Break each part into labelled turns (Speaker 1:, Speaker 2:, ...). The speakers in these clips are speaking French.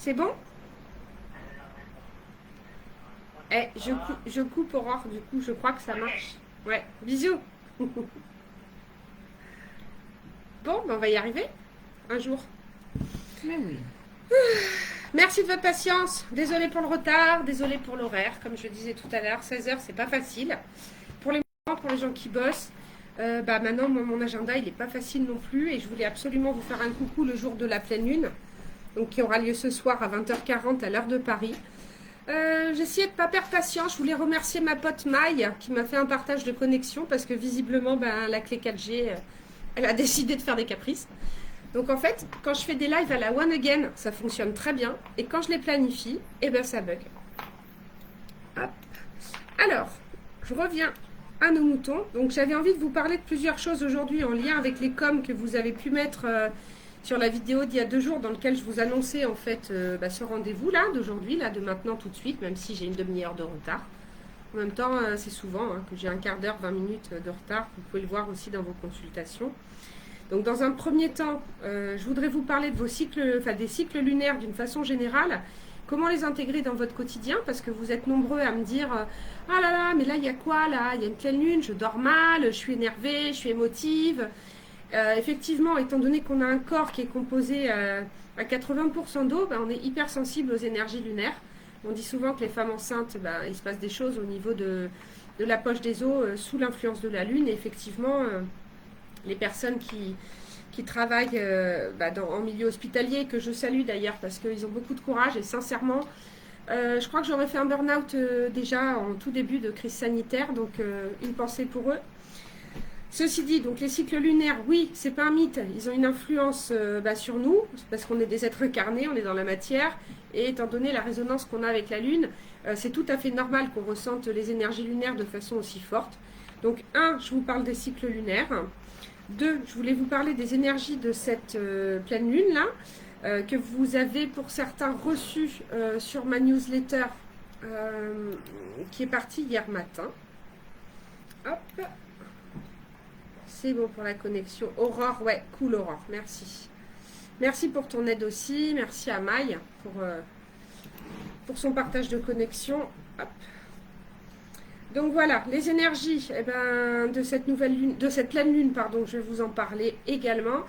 Speaker 1: C'est bon? Eh, je coupe Aurore, du coup, je crois que ça marche. Ouais, bisous. Bon, ben on va y arriver un jour.
Speaker 2: Mais oui.
Speaker 1: Merci de votre patience. Désolée pour le retard, désolée pour l'horaire. Comme je disais tout à l'heure, 16 h, c'est pas facile. Pour les moments, pour les gens qui bossent, bah maintenant, moi, mon agenda, il n'est pas facile non plus. Et je voulais absolument vous faire un coucou le jour de la pleine lune, donc qui aura lieu ce soir à 20 h 40 à l'heure de Paris. J'essayais de ne pas perdre patience. Je voulais remercier ma pote Maï qui m'a fait un partage de connexion parce que visiblement, ben, la clé 4G, elle a décidé de faire des caprices. Donc en fait, quand je fais des lives à la One Again, ça fonctionne très bien. Et quand je les planifie, eh ben ça bug. Hop. Alors, je reviens à nos moutons. Donc j'avais envie de vous parler de plusieurs choses aujourd'hui en lien avec les coms que vous avez pu mettre sur la vidéo d'il y a 2 jours dans lequel je vous annonçais en fait ce rendez-vous là d'aujourd'hui, là de maintenant tout de suite, même si j'ai une demi-heure de retard. En même temps, c'est souvent que j'ai un quart d'heure, 20 minutes de retard. Vous pouvez le voir aussi dans vos consultations. Donc dans un premier temps, je voudrais vous parler de vos cycles, enfin des cycles lunaires d'une façon générale. Comment les intégrer dans votre quotidien, parce que vous êtes nombreux à me dire ah là là, mais là il y a quoi là? Il y a une pleine lune, je dors mal, je suis énervée, je suis émotive. Effectivement, étant donné qu'on a un corps qui est composé à 80% d'eau, ben, on est hypersensible aux énergies lunaires. On dit souvent que les femmes enceintes, ben, il se passe des choses au niveau de la poche des os sous l'influence de la lune. Et effectivement, les personnes qui travaillent en milieu hospitalier, que je salue d'ailleurs parce qu'ils ont beaucoup de courage et sincèrement, je crois que j'aurais fait un burn-out déjà en tout début de crise sanitaire, donc une pensée pour eux. Ceci dit, donc les cycles lunaires, oui, c'est pas un mythe, ils ont une influence sur nous, parce qu'on est des êtres incarnés, on est dans la matière, et étant donné la résonance qu'on a avec la Lune, c'est tout à fait normal qu'on ressente les énergies lunaires de façon aussi forte. Donc, je vous parle des cycles lunaires. 2, je voulais vous parler des énergies de cette pleine lune là, que vous avez pour certains reçues sur ma newsletter qui est partie hier matin. Hop, c'est bon pour la connexion. Aurore, ouais, cool Aurore, merci. Merci pour ton aide aussi, merci à Maï pour son partage de connexion. Hop. Donc voilà, les énergies de cette nouvelle lune, de cette pleine lune, pardon, je vais vous en parler également.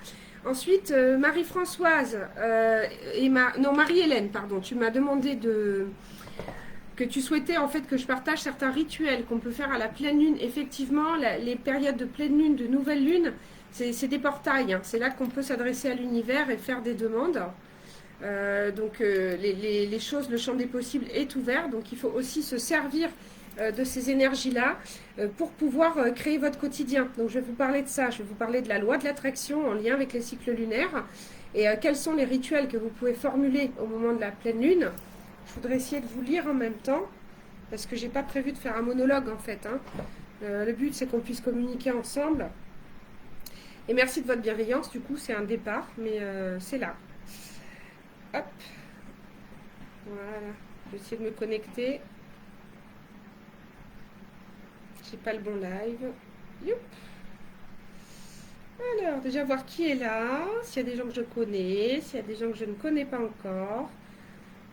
Speaker 1: Ensuite, Marie-Françoise Marie-Hélène, pardon, tu m'as demandé que tu souhaitais en fait que je partage certains rituels qu'on peut faire à la pleine lune. Effectivement, les périodes de pleine lune, de nouvelle lune, c'est des portails. Hein. C'est là qu'on peut s'adresser à l'univers et faire des demandes. Les choses, le champ des possibles est ouvert. Donc il faut aussi se servir de ces énergies-là pour pouvoir créer votre quotidien. Donc je vais vous parler de ça, je vais vous parler de la loi de l'attraction en lien avec les cycles lunaires et quels sont les rituels que vous pouvez formuler au moment de la pleine lune. Je voudrais essayer de vous lire en même temps parce que j'ai pas prévu de faire un monologue en fait. Hein. Le but c'est qu'on puisse communiquer ensemble. Et merci de votre bienveillance, du coup c'est un départ, mais c'est là. Hop. Voilà. Je vais essayer de me connecter. J'ai pas le bon live. Youp. Alors, déjà voir qui est là, s'il y a des gens que je connais, s'il y a des gens que je ne connais pas encore,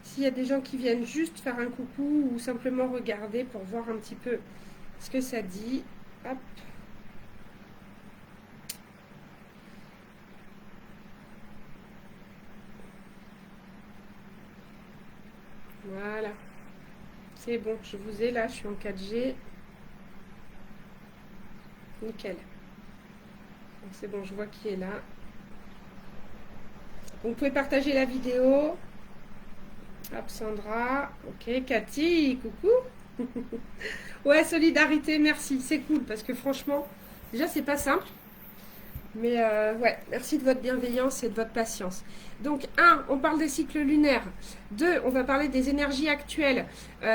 Speaker 1: s'il y a des gens qui viennent juste faire un coucou ou simplement regarder pour voir un petit peu ce que ça dit. Hop. Voilà. C'est bon, je vous ai là, je suis en 4G. Nickel. C'est bon, je vois qui est là. Vous pouvez partager la vidéo. Hop, Sandra. Ok, Cathy, coucou. Ouais, solidarité, merci. C'est cool parce que franchement, déjà, c'est pas simple. Mais ouais, merci de votre bienveillance et de votre patience. Donc, on parle des cycles lunaires. 2, on va parler des énergies actuelles.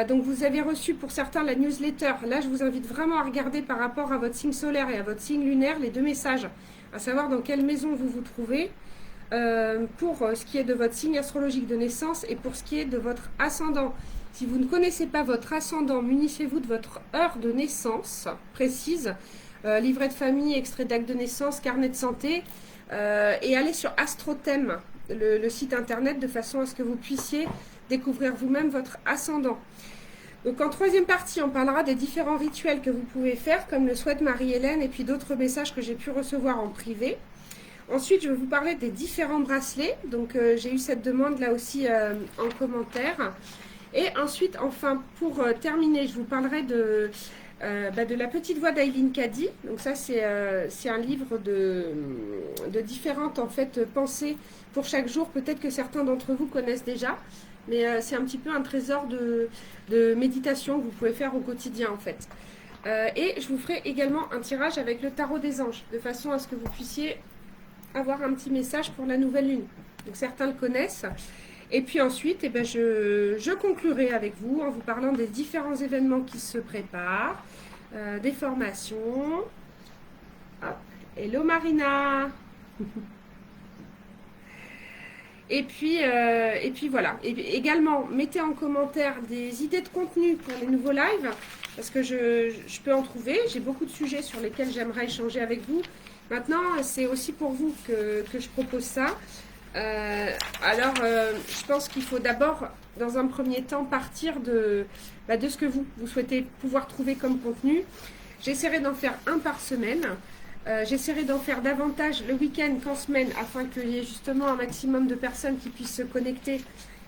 Speaker 1: Donc, vous avez reçu pour certains la newsletter. Là, je vous invite vraiment à regarder par rapport à votre signe solaire et à votre signe lunaire les 2 messages. À savoir dans quelle maison vous vous trouvez pour ce qui est de votre signe astrologique de naissance et pour ce qui est de votre ascendant. Si vous ne connaissez pas votre ascendant, munissez-vous de votre heure de naissance précise. Livret de famille, extrait d'acte de naissance, carnet de santé, et allez sur AstroThème. le site internet de façon à ce que vous puissiez découvrir vous-même votre ascendant. Donc en troisième partie, on parlera des différents rituels que vous pouvez faire, comme le souhaite Marie-Hélène et puis d'autres messages que j'ai pu recevoir en privé. Ensuite, je vais vous parler des différents bracelets. Donc j'ai eu cette demande là aussi en commentaire. Et ensuite, enfin, pour terminer, je vous parlerai de la petite voix d'Aileen Cady. Donc ça, c'est un livre de différentes en fait, pensées pour chaque jour. Peut-être que certains d'entre vous connaissent déjà. Mais c'est un petit peu un trésor de méditation que vous pouvez faire au quotidien en fait. Et je vous ferai également un tirage avec le tarot des anges, de façon à ce que vous puissiez avoir un petit message pour la nouvelle lune. Donc certains le connaissent. Et puis ensuite, je conclurai avec vous en vous parlant des différents événements qui se préparent, des formations. Hop. Hello Marina. Et puis voilà. Et également, mettez en commentaire des idées de contenu pour les nouveaux lives, parce que je peux en trouver. J'ai beaucoup de sujets sur lesquels j'aimerais échanger avec vous. Maintenant, c'est aussi pour vous que je propose ça. Je pense qu'il faut d'abord, dans un premier temps, partir de ce que vous souhaitez pouvoir trouver comme contenu. J'essaierai d'en faire un par semaine. J'essaierai d'en faire davantage le week-end qu'en semaine, afin qu'il y ait justement un maximum de personnes qui puissent se connecter,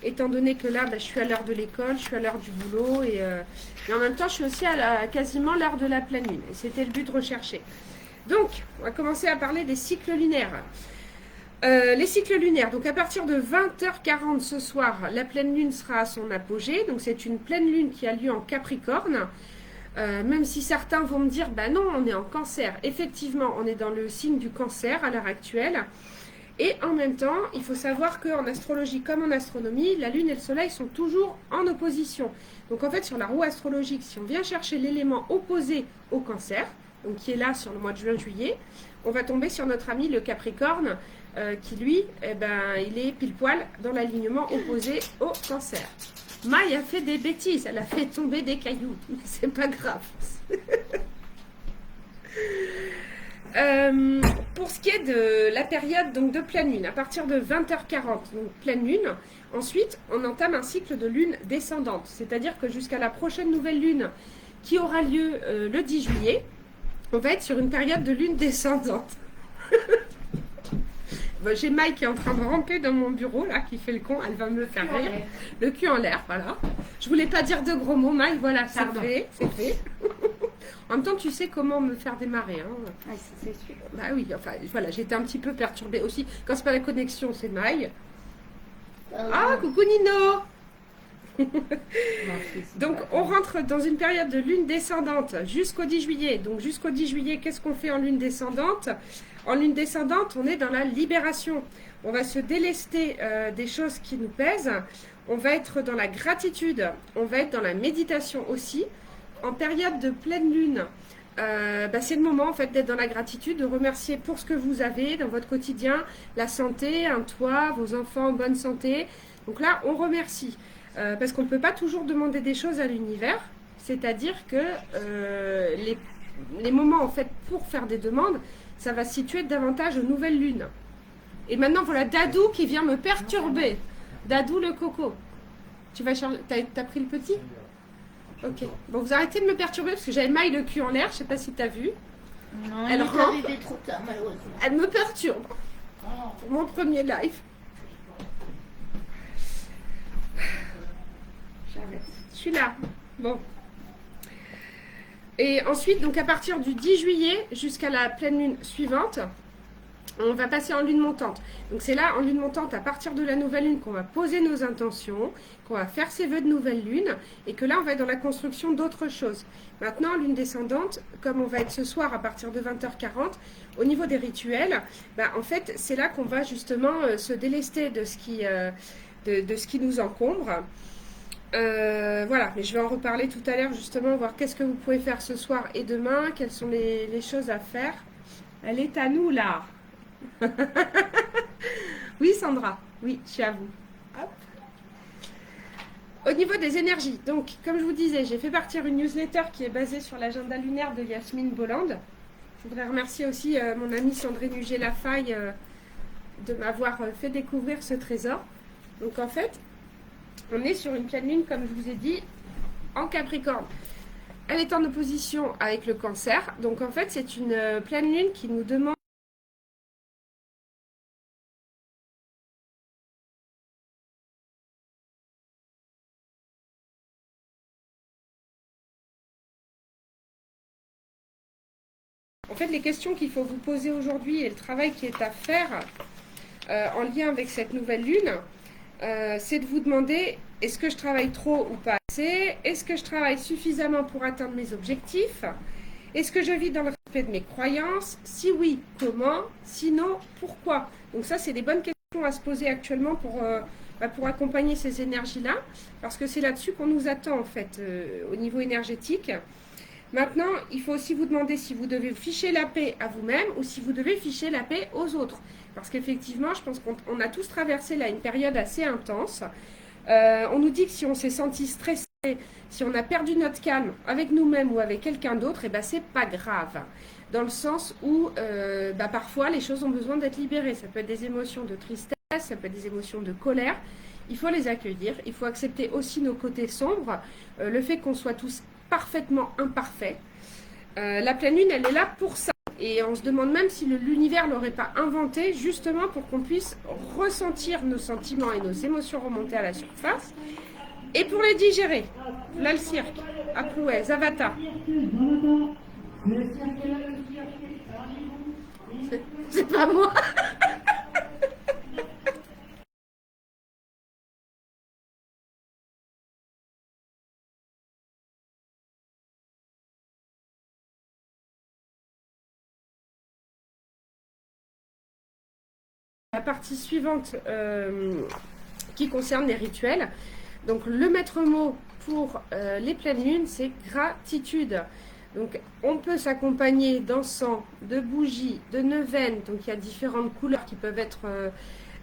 Speaker 1: étant donné que là, je suis à l'heure de l'école, je suis à l'heure du boulot, et en même temps, je suis aussi à quasiment l'heure de la pleine lune. Et c'était le but recherché. Donc, on va commencer à parler des cycles lunaires. Les cycles lunaires, donc à partir de 20h40 ce soir, la pleine lune sera à son apogée. Donc c'est une pleine lune qui a lieu en Capricorne. Même si certains vont me dire, non, on est en Cancer. Effectivement, on est dans le signe du Cancer à l'heure actuelle. Et en même temps, il faut savoir qu'en astrologie comme en astronomie, la lune et le soleil sont toujours en opposition. Donc en fait, sur la roue astrologique, si on vient chercher l'élément opposé au Cancer, donc qui est là sur le mois de juin-juillet, on va tomber sur notre ami le Capricorne, qui lui, il est pile poil dans l'alignement opposé au Cancer. Maï a fait des bêtises, elle a fait tomber des cailloux, c'est pas grave. Pour ce qui est de la période donc, de pleine lune, à partir de 20h40, donc pleine lune, ensuite on entame un cycle de lune descendante, c'est-à-dire que jusqu'à la prochaine nouvelle lune qui aura lieu le 10 juillet, on va être sur une période de lune descendante. J'ai Maï qui est en train de ramper dans mon bureau, là, qui fait le con, elle va me faire rire. Le cul en l'air, voilà. Je voulais pas dire de gros mots, Maï, voilà, c'est fait, c'est fait. En même temps, tu sais comment me faire démarrer. Hein.
Speaker 2: Ah, c'est sûr.
Speaker 1: Bah oui, enfin, voilà, j'étais un petit peu perturbée aussi. Quand c'est pas la connexion, c'est Maï. Ah, coucou Nino. Donc on rentre dans une période de lune descendante jusqu'au 10 juillet. Donc jusqu'au 10 juillet, qu'est-ce qu'on fait en lune descendante? En lune descendante, on est dans la libération. On va se délester des choses qui nous pèsent. On va être dans la gratitude. On va être dans la méditation aussi. En période de pleine lune, c'est le moment en fait d'être dans la gratitude, de remercier pour ce que vous avez dans votre quotidien, la santé, un toit, vos enfants en bonne santé. Donc là, on remercie. Parce qu'on ne peut pas toujours demander des choses à l'univers, c'est-à-dire que les moments en fait pour faire des demandes, ça va se situer davantage aux nouvelles lunes. Et maintenant voilà Dadou qui vient me perturber. Dadou le coco. Tu vas charger. T'as pris le petit? Ok. Bon, vous arrêtez de me perturber parce que j'avais Maï le cul en l'air, je sais pas si t'as vu.
Speaker 2: Non,
Speaker 1: elle
Speaker 2: est arrivée trop tard malheureusement.
Speaker 1: Elle me perturbe. Pour mon premier live. Je suis là. Bon. Et ensuite, donc à partir du 10 juillet jusqu'à la pleine lune suivante, on va passer en lune montante. Donc c'est là, en lune montante, à partir de la nouvelle lune, qu'on va poser nos intentions, qu'on va faire ses vœux de nouvelle lune, et que là, on va être dans la construction d'autres choses. Maintenant, en lune descendante, comme on va être ce soir à partir de 20h40, au niveau des rituels, en fait, c'est là qu'on va justement se délester de ce qui nous encombre. Voilà, mais je vais en reparler tout à l'heure justement, voir qu'est-ce que vous pouvez faire ce soir et demain, quelles sont les choses à faire. Elle est à nous là. Oui Sandra, oui, je suis à vous. Hop. Au niveau des énergies, donc comme je vous disais, j'ai fait partir une newsletter qui est basée sur l'agenda lunaire de Yasmine Bolland. Je voudrais remercier aussi mon amie Sandrine Huget-Lafaille de m'avoir fait découvrir ce trésor. Donc en fait, on est sur une pleine lune, comme je vous ai dit, en Capricorne. Elle est en opposition avec le Cancer. Donc en fait, c'est une pleine lune qui nous demande en fait les questions qu'il faut vous poser aujourd'hui et le travail qui est à faire en lien avec cette nouvelle lune. C'est de vous demander, est-ce que je travaille trop ou pas assez? Est-ce que je travaille suffisamment pour atteindre mes objectifs? Est-ce que je vis dans le respect de mes croyances? Si oui, comment? Sinon, pourquoi? Donc ça, c'est des bonnes questions à se poser actuellement pour accompagner ces énergies-là, parce que c'est là-dessus qu'on nous attend en fait au niveau énergétique. Maintenant, il faut aussi vous demander si vous devez ficher la paix à vous-même ou si vous devez ficher la paix aux autres. Parce qu'effectivement, je pense qu'on a tous traversé là une période assez intense. On nous dit que si on s'est senti stressé, si on a perdu notre calme avec nous-mêmes ou avec quelqu'un d'autre, eh ben, c'est pas grave. Dans le sens où parfois les choses ont besoin d'être libérées. Ça peut être des émotions de tristesse, ça peut être des émotions de colère. Il faut les accueillir. Il faut accepter aussi nos côtés sombres. Le fait qu'on soit tous parfaitement imparfaits. La pleine lune, elle est là pour ça. Et on se demande même si l'univers ne l'aurait pas inventé justement pour qu'on puisse ressentir nos sentiments et nos émotions remonter à la surface et pour les digérer. Là, le cirque, Aplouet, Zavata. C'est pas moi. La partie suivante qui concerne les rituels. Donc le maître mot pour les pleines lunes, c'est gratitude. Donc on peut s'accompagner d'encens, de bougies, de neuvaines. Donc il y a différentes couleurs qui peuvent être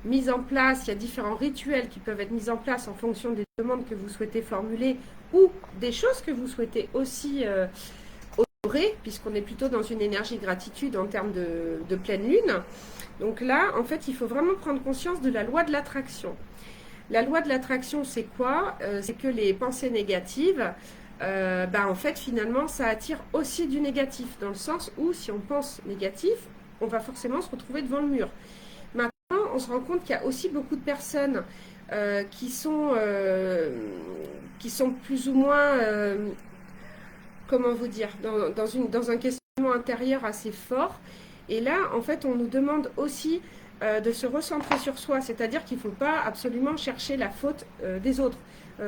Speaker 1: mises en place. Il y a différents rituels qui peuvent être mis en place en fonction des demandes que vous souhaitez formuler ou des choses que vous souhaitez aussi honorer, puisqu'on est plutôt dans une énergie de gratitude en termes de pleine lune. Donc là, en fait, il faut vraiment prendre conscience de la loi de l'attraction. La loi de l'attraction, c'est quoi? C'est que les pensées négatives, en fait, finalement, ça attire aussi du négatif, dans le sens où, si on pense négatif, on va forcément se retrouver devant le mur. Maintenant, on se rend compte qu'il y a aussi beaucoup de personnes qui sont plus ou moins, comment vous dire, dans un questionnement intérieur assez fort. Et là, en fait, on nous demande aussi de se recentrer sur soi, c'est-à-dire qu'il ne faut pas absolument chercher la faute des autres.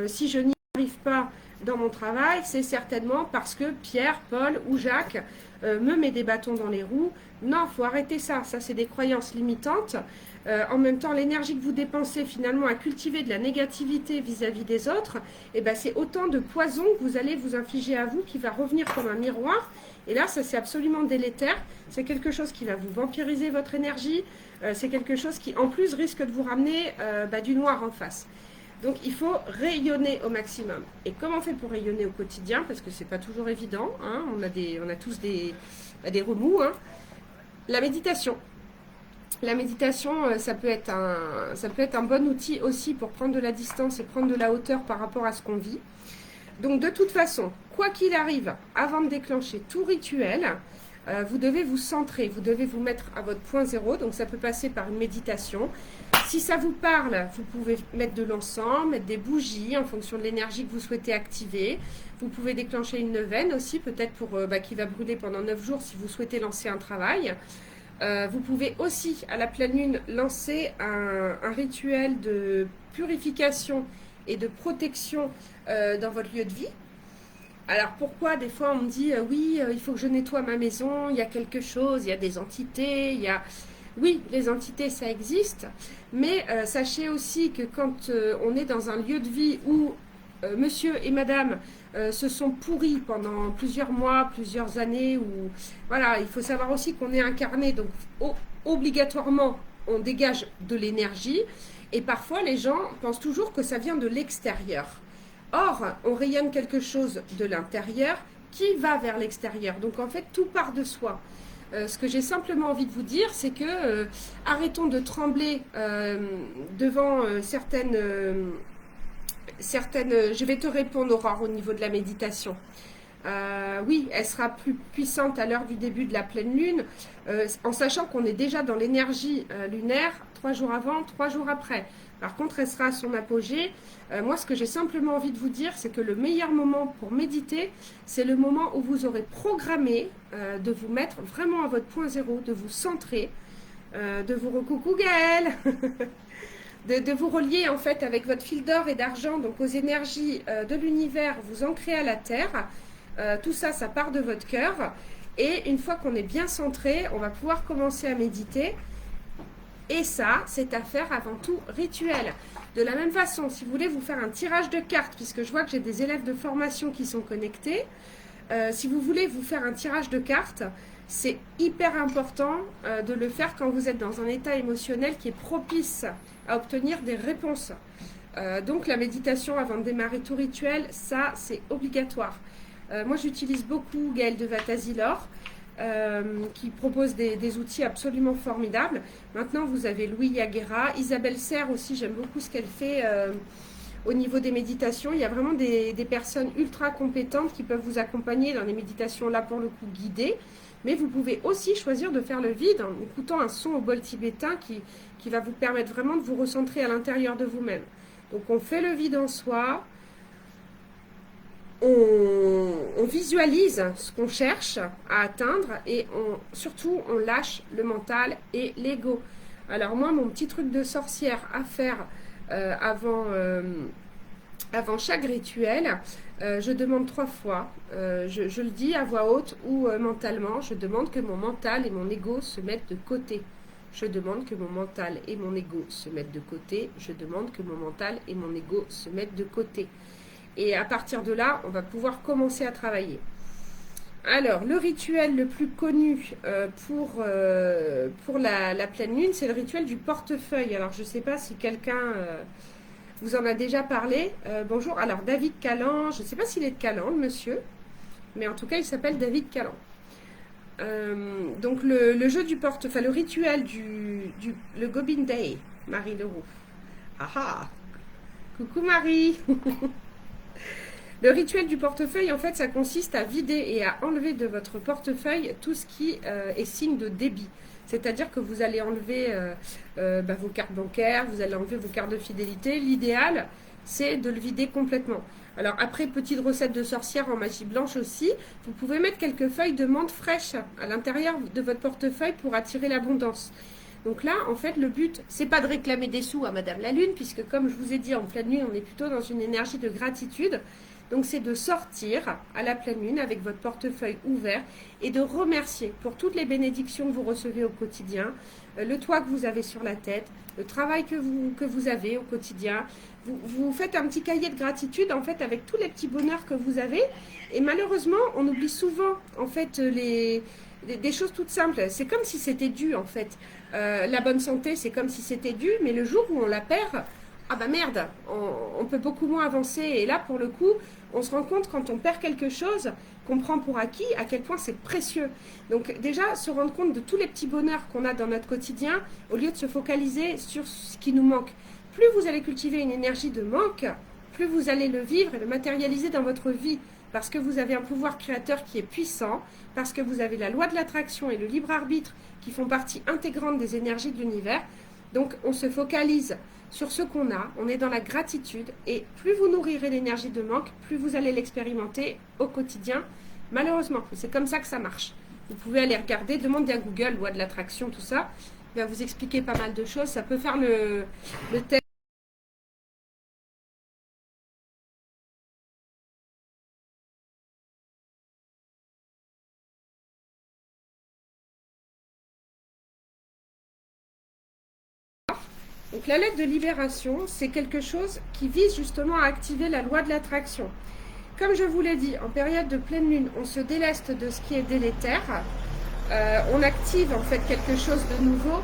Speaker 1: Si je n'y arrive pas dans mon travail, c'est certainement parce que Pierre, Paul ou Jacques me met des bâtons dans les roues. Non, il faut arrêter ça. Ça, c'est des croyances limitantes. En même temps, l'énergie que vous dépensez finalement à cultiver de la négativité vis-à-vis des autres, c'est autant de poison que vous allez vous infliger à vous qui va revenir comme un miroir. Et là, ça c'est absolument délétère. C'est quelque chose qui va vous vampiriser votre énergie. C'est quelque chose qui, en plus, risque de vous ramener du noir en face. Donc, il faut rayonner au maximum. Et comment on fait pour rayonner au quotidien? Parce que c'est pas toujours évident. Hein. On a tous des remous. Hein. La méditation. La méditation, ça peut être un bon outil aussi pour prendre de la distance et prendre de la hauteur par rapport à ce qu'on vit. Donc de toute façon, quoi qu'il arrive, avant de déclencher tout rituel, vous devez vous centrer, vous devez vous mettre à votre point zéro. Donc ça peut passer par une méditation. Si ça vous parle, vous pouvez mettre de l'encens, mettre des bougies en fonction de l'énergie que vous souhaitez activer. Vous pouvez déclencher une neuvaine aussi, peut-être qui va brûler pendant 9 jours si vous souhaitez lancer un travail. Vous pouvez aussi, à la pleine lune, lancer un rituel de purification et de protection dans votre lieu de vie. Alors pourquoi des fois on me dit il faut que je nettoie ma maison, il y a quelque chose, il y a des entités, Oui, les entités ça existe, mais sachez aussi que quand on est dans un lieu de vie où monsieur et madame se sont pourris pendant plusieurs mois, plusieurs années, il faut savoir aussi qu'on est incarné, donc obligatoirement on dégage de l'énergie, et parfois les gens pensent toujours que ça vient de l'extérieur. Or, on rayonne quelque chose de l'intérieur qui va vers l'extérieur. Donc en fait, tout part de soi. Ce que j'ai simplement envie de vous dire, c'est que arrêtons de trembler devant je vais te répondre, Aurore, au niveau de la méditation. Oui, elle sera plus puissante à l'heure du début de la pleine lune, en sachant qu'on est déjà dans l'énergie lunaire 3 jours avant, 3 jours après. Par contre, elle sera à son apogée. Moi, ce que j'ai simplement envie de vous dire, c'est que le meilleur moment pour méditer, c'est le moment où vous aurez programmé de vous mettre vraiment à votre point zéro, de vous centrer, de vous recoucou Gaëlle de vous relier en fait avec votre fil d'or et d'argent, donc aux énergies de l'univers, vous ancrez à la terre. Tout ça, ça part de votre cœur. Et une fois qu'on est bien centré, on va pouvoir commencer à méditer. Et ça, c'est à faire avant tout rituel. De la même façon, si vous voulez vous faire un tirage de cartes, puisque je vois que j'ai des élèves de formation qui sont connectés, si vous voulez vous faire un tirage de cartes, c'est hyper important de le faire quand vous êtes dans un état émotionnel qui est propice à obtenir des réponses. Donc la méditation avant de démarrer tout rituel, ça c'est obligatoire. Moi j'utilise beaucoup Gaëlle de Vatazilor, qui propose des outils absolument formidables. Maintenant vous avez Louis Yaguera, Isabelle Serre aussi, j'aime beaucoup ce qu'elle fait au niveau des méditations. Il y a vraiment des personnes ultra compétentes qui peuvent vous accompagner dans les méditations là pour le coup guidées. Mais vous pouvez aussi choisir de faire le vide en écoutant un son au bol tibétain qui va vous permettre vraiment de vous recentrer à l'intérieur de vous-même. Donc on fait le vide en soi, on visualise ce qu'on cherche à atteindre et surtout on lâche le mental et l'ego. Alors moi, mon petit truc de sorcière à faire avant chaque rituel, je demande 3 fois, je le dis à voix haute ou mentalement, je demande que mon mental et mon ego se mettent de côté. Je demande que mon mental et mon ego se mettent de côté. Je demande que mon mental et mon ego se mettent de côté. Et à partir de là, on va pouvoir commencer à travailler. Alors, le rituel le plus connu pour la pleine lune, c'est le rituel du portefeuille. Alors, je ne sais pas si quelqu'un vous en a déjà parlé. Bonjour. Alors, David Callan, je ne sais pas s'il est de Callan, le monsieur, mais en tout cas, il s'appelle David Callan. Donc, le jeu du portefeuille, le rituel le Gobin Day, Marie Leroux. Ah ah! Coucou Marie! Le rituel du portefeuille, en fait, ça consiste à vider et à enlever de votre portefeuille tout ce qui est signe de débit. C'est-à-dire que vous allez enlever vos cartes bancaires, vous allez enlever vos cartes de fidélité. L'idéal, c'est de le vider complètement. Alors après, petite recette de sorcière en magie blanche aussi, vous pouvez mettre quelques feuilles de menthe fraîche à l'intérieur de votre portefeuille pour attirer l'abondance. Donc là, en fait, le but, c'est pas de réclamer des sous à Madame la Lune, puisque comme je vous ai dit, en pleine lune, on est plutôt dans une énergie de gratitude. Donc c'est de sortir à la pleine lune avec votre portefeuille ouvert et de remercier pour toutes les bénédictions que vous recevez au quotidien, le toit que vous avez sur la tête, le travail que vous avez au quotidien. Vous faites un petit cahier de gratitude en fait avec tous les petits bonheurs que vous avez. Et malheureusement, on oublie souvent en fait des choses toutes simples. C'est comme si c'était dû en fait. La bonne santé, c'est comme si c'était dû, mais le jour où on la perd, ah bah merde, on peut beaucoup moins avancer. Et là, pour le coup, on se rend compte quand on perd quelque chose, qu'on prend pour acquis, à quel point c'est précieux. Donc déjà, se rendre compte de tous les petits bonheurs qu'on a dans notre quotidien, au lieu de se focaliser sur ce qui nous manque. Plus vous allez cultiver une énergie de manque, plus vous allez le vivre et le matérialiser dans votre vie. Parce que vous avez un pouvoir créateur qui est puissant, parce que vous avez la loi de l'attraction et le libre arbitre qui font partie intégrante des énergies de l'univers. Donc on se focalise sur ce qu'on a, on est dans la gratitude et plus vous nourrirez l'énergie de manque, plus vous allez l'expérimenter au quotidien, malheureusement. C'est comme ça que ça marche. Vous pouvez aller regarder, demandez à Google, loi de l'attraction, tout ça. Il va vous expliquer pas mal de choses. Ça peut faire le test. Donc la lettre de libération, c'est quelque chose qui vise justement à activer la loi de l'attraction. Comme je vous l'ai dit, en période de pleine lune, on se déleste de ce qui est délétère. On active en fait quelque chose de nouveau.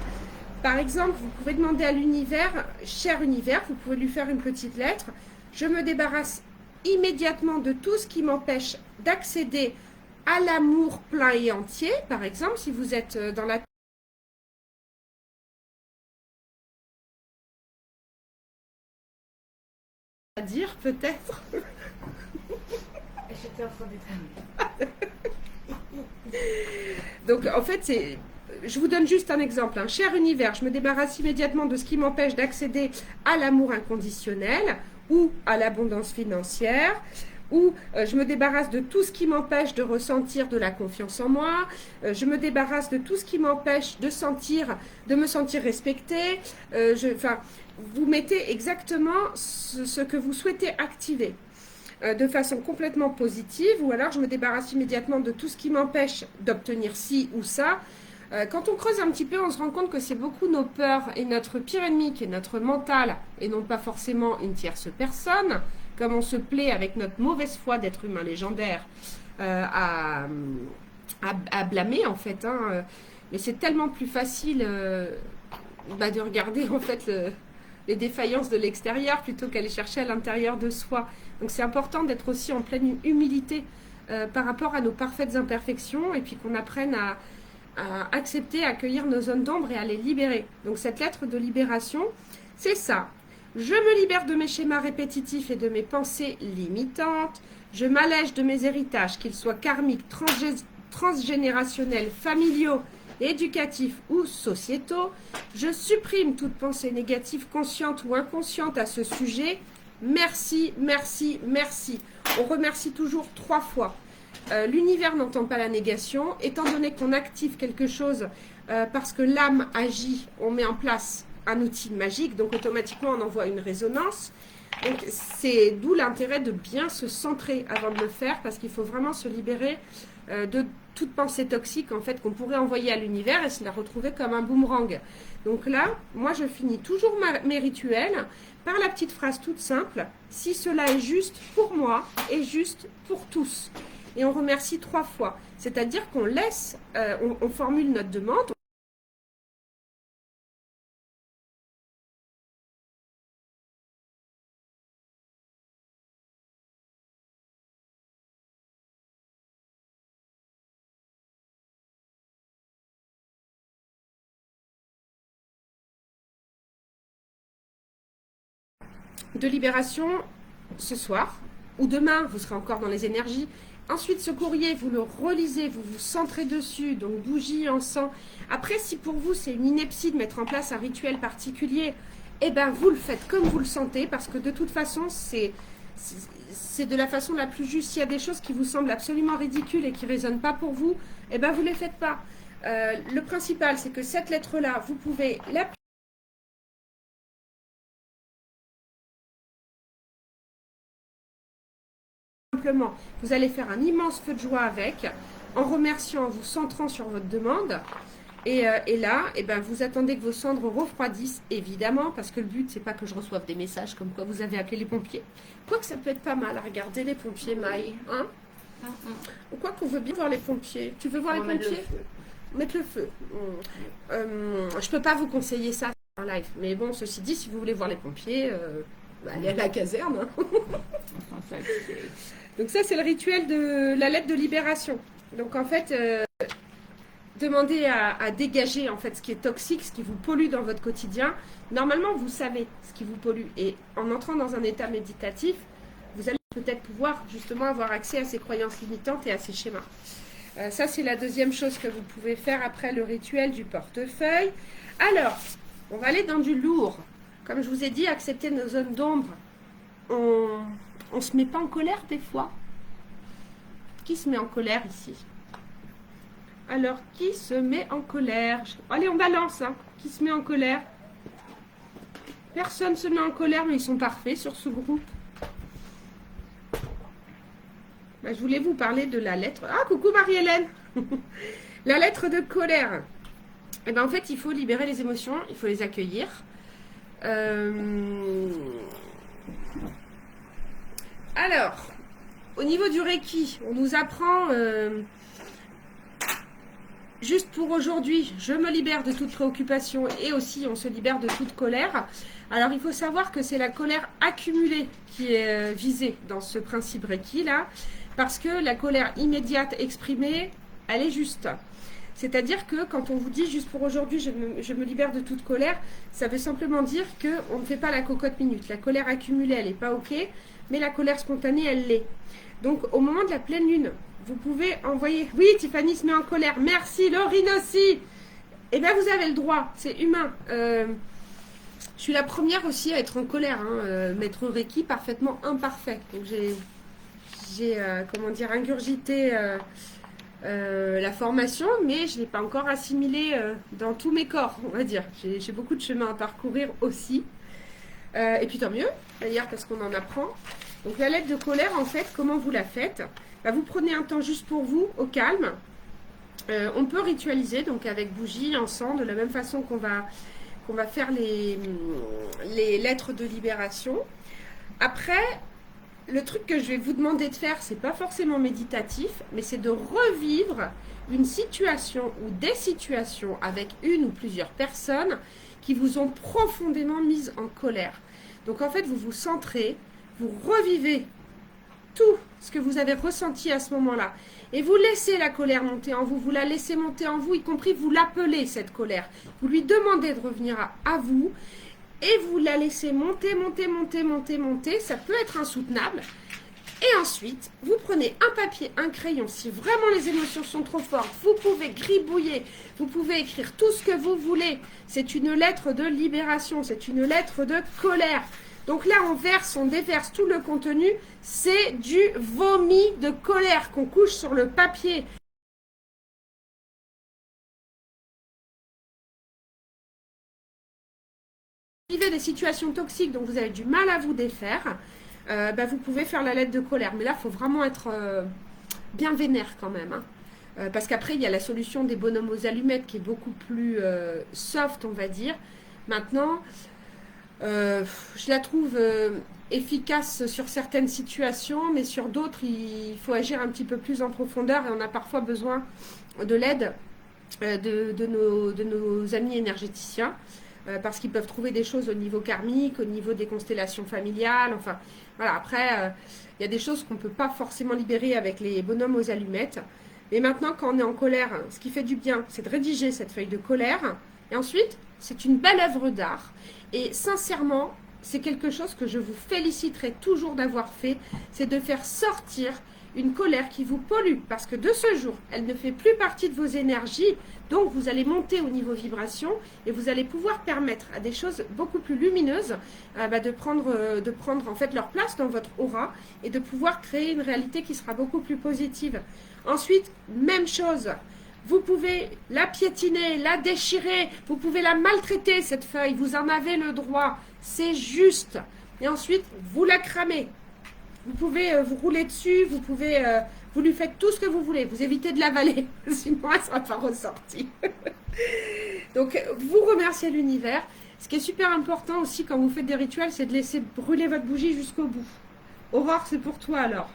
Speaker 1: Par exemple, vous pouvez demander à l'univers, cher univers, vous pouvez lui faire une petite lettre. Je me débarrasse immédiatement de tout ce qui m'empêche d'accéder à l'amour plein et entier, par exemple, si vous êtes dans la à dire peut-être.
Speaker 2: J'étais en train d'éternuer.
Speaker 1: Donc en fait, je vous donne juste un exemple. Hein. Cher univers, je me débarrasse immédiatement de ce qui m'empêche d'accéder à l'amour inconditionnel ou à l'abondance financière, ou je me débarrasse de tout ce qui m'empêche de ressentir de la confiance en moi, je me débarrasse de tout ce qui m'empêche de me sentir respectée. Enfin, vous mettez exactement ce que vous souhaitez activer de façon complètement positive, ou alors je me débarrasse immédiatement de tout ce qui m'empêche d'obtenir ci ou ça. Quand on creuse un petit peu, on se rend compte que c'est beaucoup nos peurs et notre pire ennemi qui est notre mental et non pas forcément une tierce personne, comme on se plaît avec notre mauvaise foi d'être humain légendaire à blâmer en fait. Hein. Mais c'est tellement plus facile de regarder en fait les défaillances de l'extérieur plutôt qu'aller chercher à l'intérieur de soi. Donc c'est important d'être aussi en pleine humilité par rapport à nos parfaites imperfections et puis qu'on apprenne à accepter, à accueillir nos zones d'ombre et à les libérer. Donc cette lettre de libération, c'est ça. Je me libère de mes schémas répétitifs et de mes pensées limitantes. Je m'allège de mes héritages, qu'ils soient karmiques, transgénérationnels, familiaux, éducatifs ou sociétaux. Je supprime toute pensée négative, consciente ou inconsciente à ce sujet. Merci, merci, merci. On remercie toujours 3 fois. L'univers n'entend pas la négation. Étant donné qu'on active quelque chose parce que l'âme agit, on met en place un outil magique, donc automatiquement on envoie une résonance. Donc c'est d'où l'intérêt de bien se centrer avant de le faire, parce qu'il faut vraiment se libérer de toute pensée toxique en fait qu'on pourrait envoyer à l'univers et se la retrouver comme un boomerang. Donc là, moi je finis toujours mes rituels par la petite phrase toute simple: si cela est juste pour moi et juste pour tous. Et on remercie 3 fois. C'est-à-dire qu'on laisse, on formule notre demande. De libération ce soir ou demain, vous serez encore dans les énergies. Ensuite, ce courrier, vous le relisez, vous vous centrez dessus, donc bougie, encens. Après, si pour vous, c'est une ineptie de mettre en place un rituel particulier, eh ben, vous le faites comme vous le sentez, parce que de toute façon, c'est de la façon la plus juste. S'il y a des choses qui vous semblent absolument ridicules et qui ne résonnent pas pour vous, eh ben, vous ne les faites pas. Le principal, c'est que cette lettre-là, vous pouvez la simplement, vous allez faire un immense feu de joie avec, en remerciant, en vous centrant sur votre demande. Et là, eh ben, vous attendez que vos cendres refroidissent, évidemment, parce que le but, c'est pas que je reçoive des messages comme quoi vous avez appelé les pompiers. Quoique ça peut être pas mal à regarder les pompiers, Maï. Hein, ou quoi qu'on veut bien voir les pompiers. Tu veux voir les pompiers? Mettre le feu. Je peux pas vous conseiller ça en live. Mais bon, ceci dit, si vous voulez voir les pompiers, allez à la caserne. Hein. Donc ça, c'est le rituel de la lettre de libération. Donc en fait, demandez à dégager en fait ce qui est toxique, ce qui vous pollue dans votre quotidien. Normalement, vous savez ce qui vous pollue. Et en entrant dans un état méditatif, vous allez peut-être pouvoir justement avoir accès à ces croyances limitantes et à ces schémas. Ça, c'est la deuxième chose que vous pouvez faire après le rituel du portefeuille. Alors, on va aller dans du lourd. Comme je vous ai dit, accepter nos zones d'ombre. On se met pas en colère des fois. Qui se met en colère ici? Alors, qui se met en colère? Allez, on balance. Hein. Qui se met en colère? Personne se met en colère, mais ils sont parfaits sur ce groupe. Je voulais vous parler de la lettre... Ah, coucou Marie-Hélène. La lettre de colère. Eh bien, en fait, il faut libérer les émotions, il faut les accueillir. Alors, au niveau du Reiki, on nous apprend... juste pour aujourd'hui, je me libère de toute préoccupation et aussi on se libère de toute colère. Alors il faut savoir que c'est la colère accumulée qui est visée dans ce principe Reiki là. Parce que la colère immédiate exprimée, elle est juste. C'est-à-dire que quand on vous dit juste pour aujourd'hui, je me libère de toute colère, ça veut simplement dire qu'on ne fait pas la cocotte minute. La colère accumulée, elle n'est pas OK, mais la colère spontanée, elle l'est. Donc au moment de la pleine lune, vous pouvez envoyer... Oui, Tiffany se met en colère. Merci, Laurine aussi. Eh bien, vous avez le droit, c'est humain. Je suis la première aussi à être en colère. Maître Reiki, parfaitement imparfait. Donc j'ai comment dire, ingurgité la formation, mais je ne l'ai pas encore assimilée dans tous mes corps, on va dire. J'ai beaucoup de chemin à parcourir aussi. Et puis tant mieux, d'ailleurs, parce qu'on en apprend. Donc la lettre de colère, en fait, comment vous la faites? Vous prenez un temps juste pour vous, au calme. On peut ritualiser, donc avec bougie, encens, de la même façon qu'on va faire les lettres de libération. Après, le truc que je vais vous demander de faire, c'est pas forcément méditatif, mais c'est de revivre une situation ou des situations avec une ou plusieurs personnes qui vous ont profondément mise en colère. Donc en fait, vous vous centrez, vous revivez tout ce que vous avez ressenti à ce moment-là. Et vous laissez la colère monter en vous, vous la laissez monter en vous, y compris vous l'appelez cette colère. Vous lui demandez de revenir à vous et vous la laissez monter, monter, monter, monter, monter. Ça peut être insoutenable. Et ensuite, vous prenez un papier, un crayon. Si vraiment les émotions sont trop fortes, vous pouvez gribouiller, vous pouvez écrire tout ce que vous voulez. C'est une lettre de libération, c'est une lettre de colère. Donc là, on déverse tout le contenu. C'est du vomi de colère qu'on couche sur le papier. Vous vivez des situations toxiques dont vous avez du mal à vous défaire, vous pouvez faire la lettre de colère. Mais là, il faut vraiment être bien vénère quand même. Parce qu'après, il y a la solution des bonhommes aux allumettes qui est beaucoup plus soft, on va dire. Maintenant, je la trouve efficace sur certaines situations, mais sur d'autres, il faut agir un petit peu plus en profondeur et on a parfois besoin de l'aide de nos amis énergéticiens. Parce qu'ils peuvent trouver des choses au niveau karmique, au niveau des constellations familiales, enfin, voilà, après, il y a des choses qu'on ne peut pas forcément libérer avec les bonhommes aux allumettes. Mais maintenant, quand on est en colère, ce qui fait du bien, c'est de rédiger cette feuille de colère, et ensuite, c'est une belle œuvre d'art. Et sincèrement, c'est quelque chose que je vous féliciterai toujours d'avoir fait, c'est de faire sortir une colère qui vous pollue, parce que de ce jour, elle ne fait plus partie de vos énergies, donc vous allez monter au niveau vibration et vous allez pouvoir permettre à des choses beaucoup plus lumineuses de prendre en fait leur place dans votre aura et de pouvoir créer une réalité qui sera beaucoup plus positive. Ensuite, même chose, vous pouvez la piétiner, la déchirer, vous pouvez la maltraiter cette feuille, vous en avez le droit, c'est juste. Et ensuite, vous la cramez. Vous pouvez vous rouler dessus, vous lui faites tout ce que vous voulez. Vous évitez de l'avaler, sinon elle ne sera pas ressortie. Donc, vous remerciez l'univers. Ce qui est super important aussi quand vous faites des rituels, c'est de laisser brûler votre bougie jusqu'au bout. Aurore, c'est pour toi alors.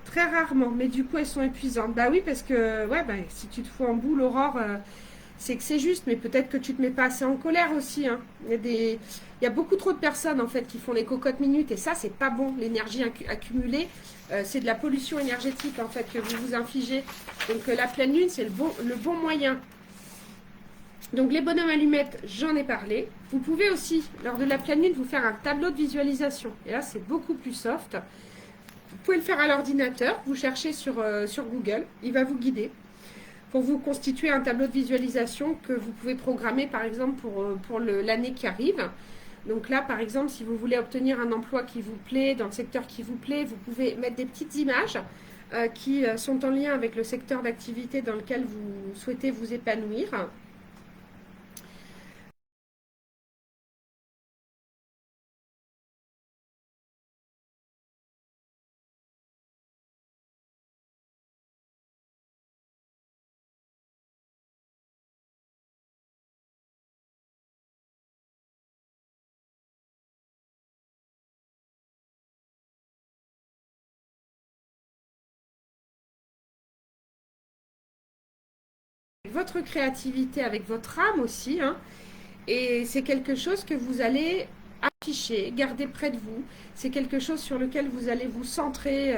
Speaker 1: Très rarement, mais du coup, elles sont épuisantes. Bah oui, parce que si tu te fous en boule, Aurore, c'est que c'est juste, mais peut-être que tu te mets pas assez en colère aussi. Il y a beaucoup trop de personnes en fait qui font les cocottes minutes et ça c'est pas bon. L'énergie accumulée, c'est de la pollution énergétique en fait que vous vous infligez. Donc la pleine lune c'est le bon moyen. Donc les bonhommes allumettes, j'en ai parlé. Vous pouvez aussi lors de la pleine lune vous faire un tableau de visualisation. Et là c'est beaucoup plus soft. Vous pouvez le faire à l'ordinateur. Vous cherchez sur Google, il va vous guider pour vous constituer un tableau de visualisation que vous pouvez programmer par exemple pour l'année qui arrive. Donc là, par exemple, si vous voulez obtenir un emploi qui vous plaît, dans le secteur qui vous plaît, vous pouvez mettre des petites images qui sont en lien avec le secteur d'activité dans lequel vous souhaitez vous épanouir. Votre créativité, avec votre âme aussi, et c'est quelque chose que vous allez afficher, garder près de vous. C'est quelque chose sur lequel vous allez vous centrer,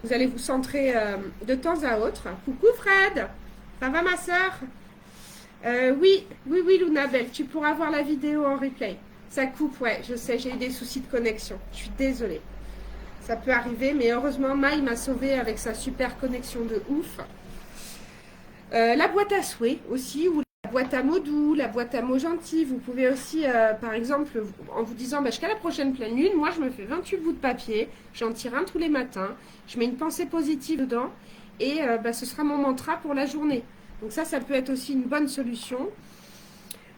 Speaker 1: de temps à autre. Coucou Fred, ça va ma soeur? Oui, Luna Belle, tu pourras voir la vidéo en replay. Ça coupe, ouais, je sais, j'ai eu des soucis de connexion. Je suis désolée. Ça peut arriver, mais heureusement, Maï m'a sauvée avec sa super connexion de ouf. La boîte à souhaits aussi, ou la boîte à mots doux, la boîte à mots gentils. Vous pouvez aussi, par exemple, en vous disant, jusqu'à la prochaine pleine lune, moi je me fais 28 bouts de papier, j'en tire un tous les matins, je mets une pensée positive dedans, et ce sera mon mantra pour la journée. Donc ça peut être aussi une bonne solution.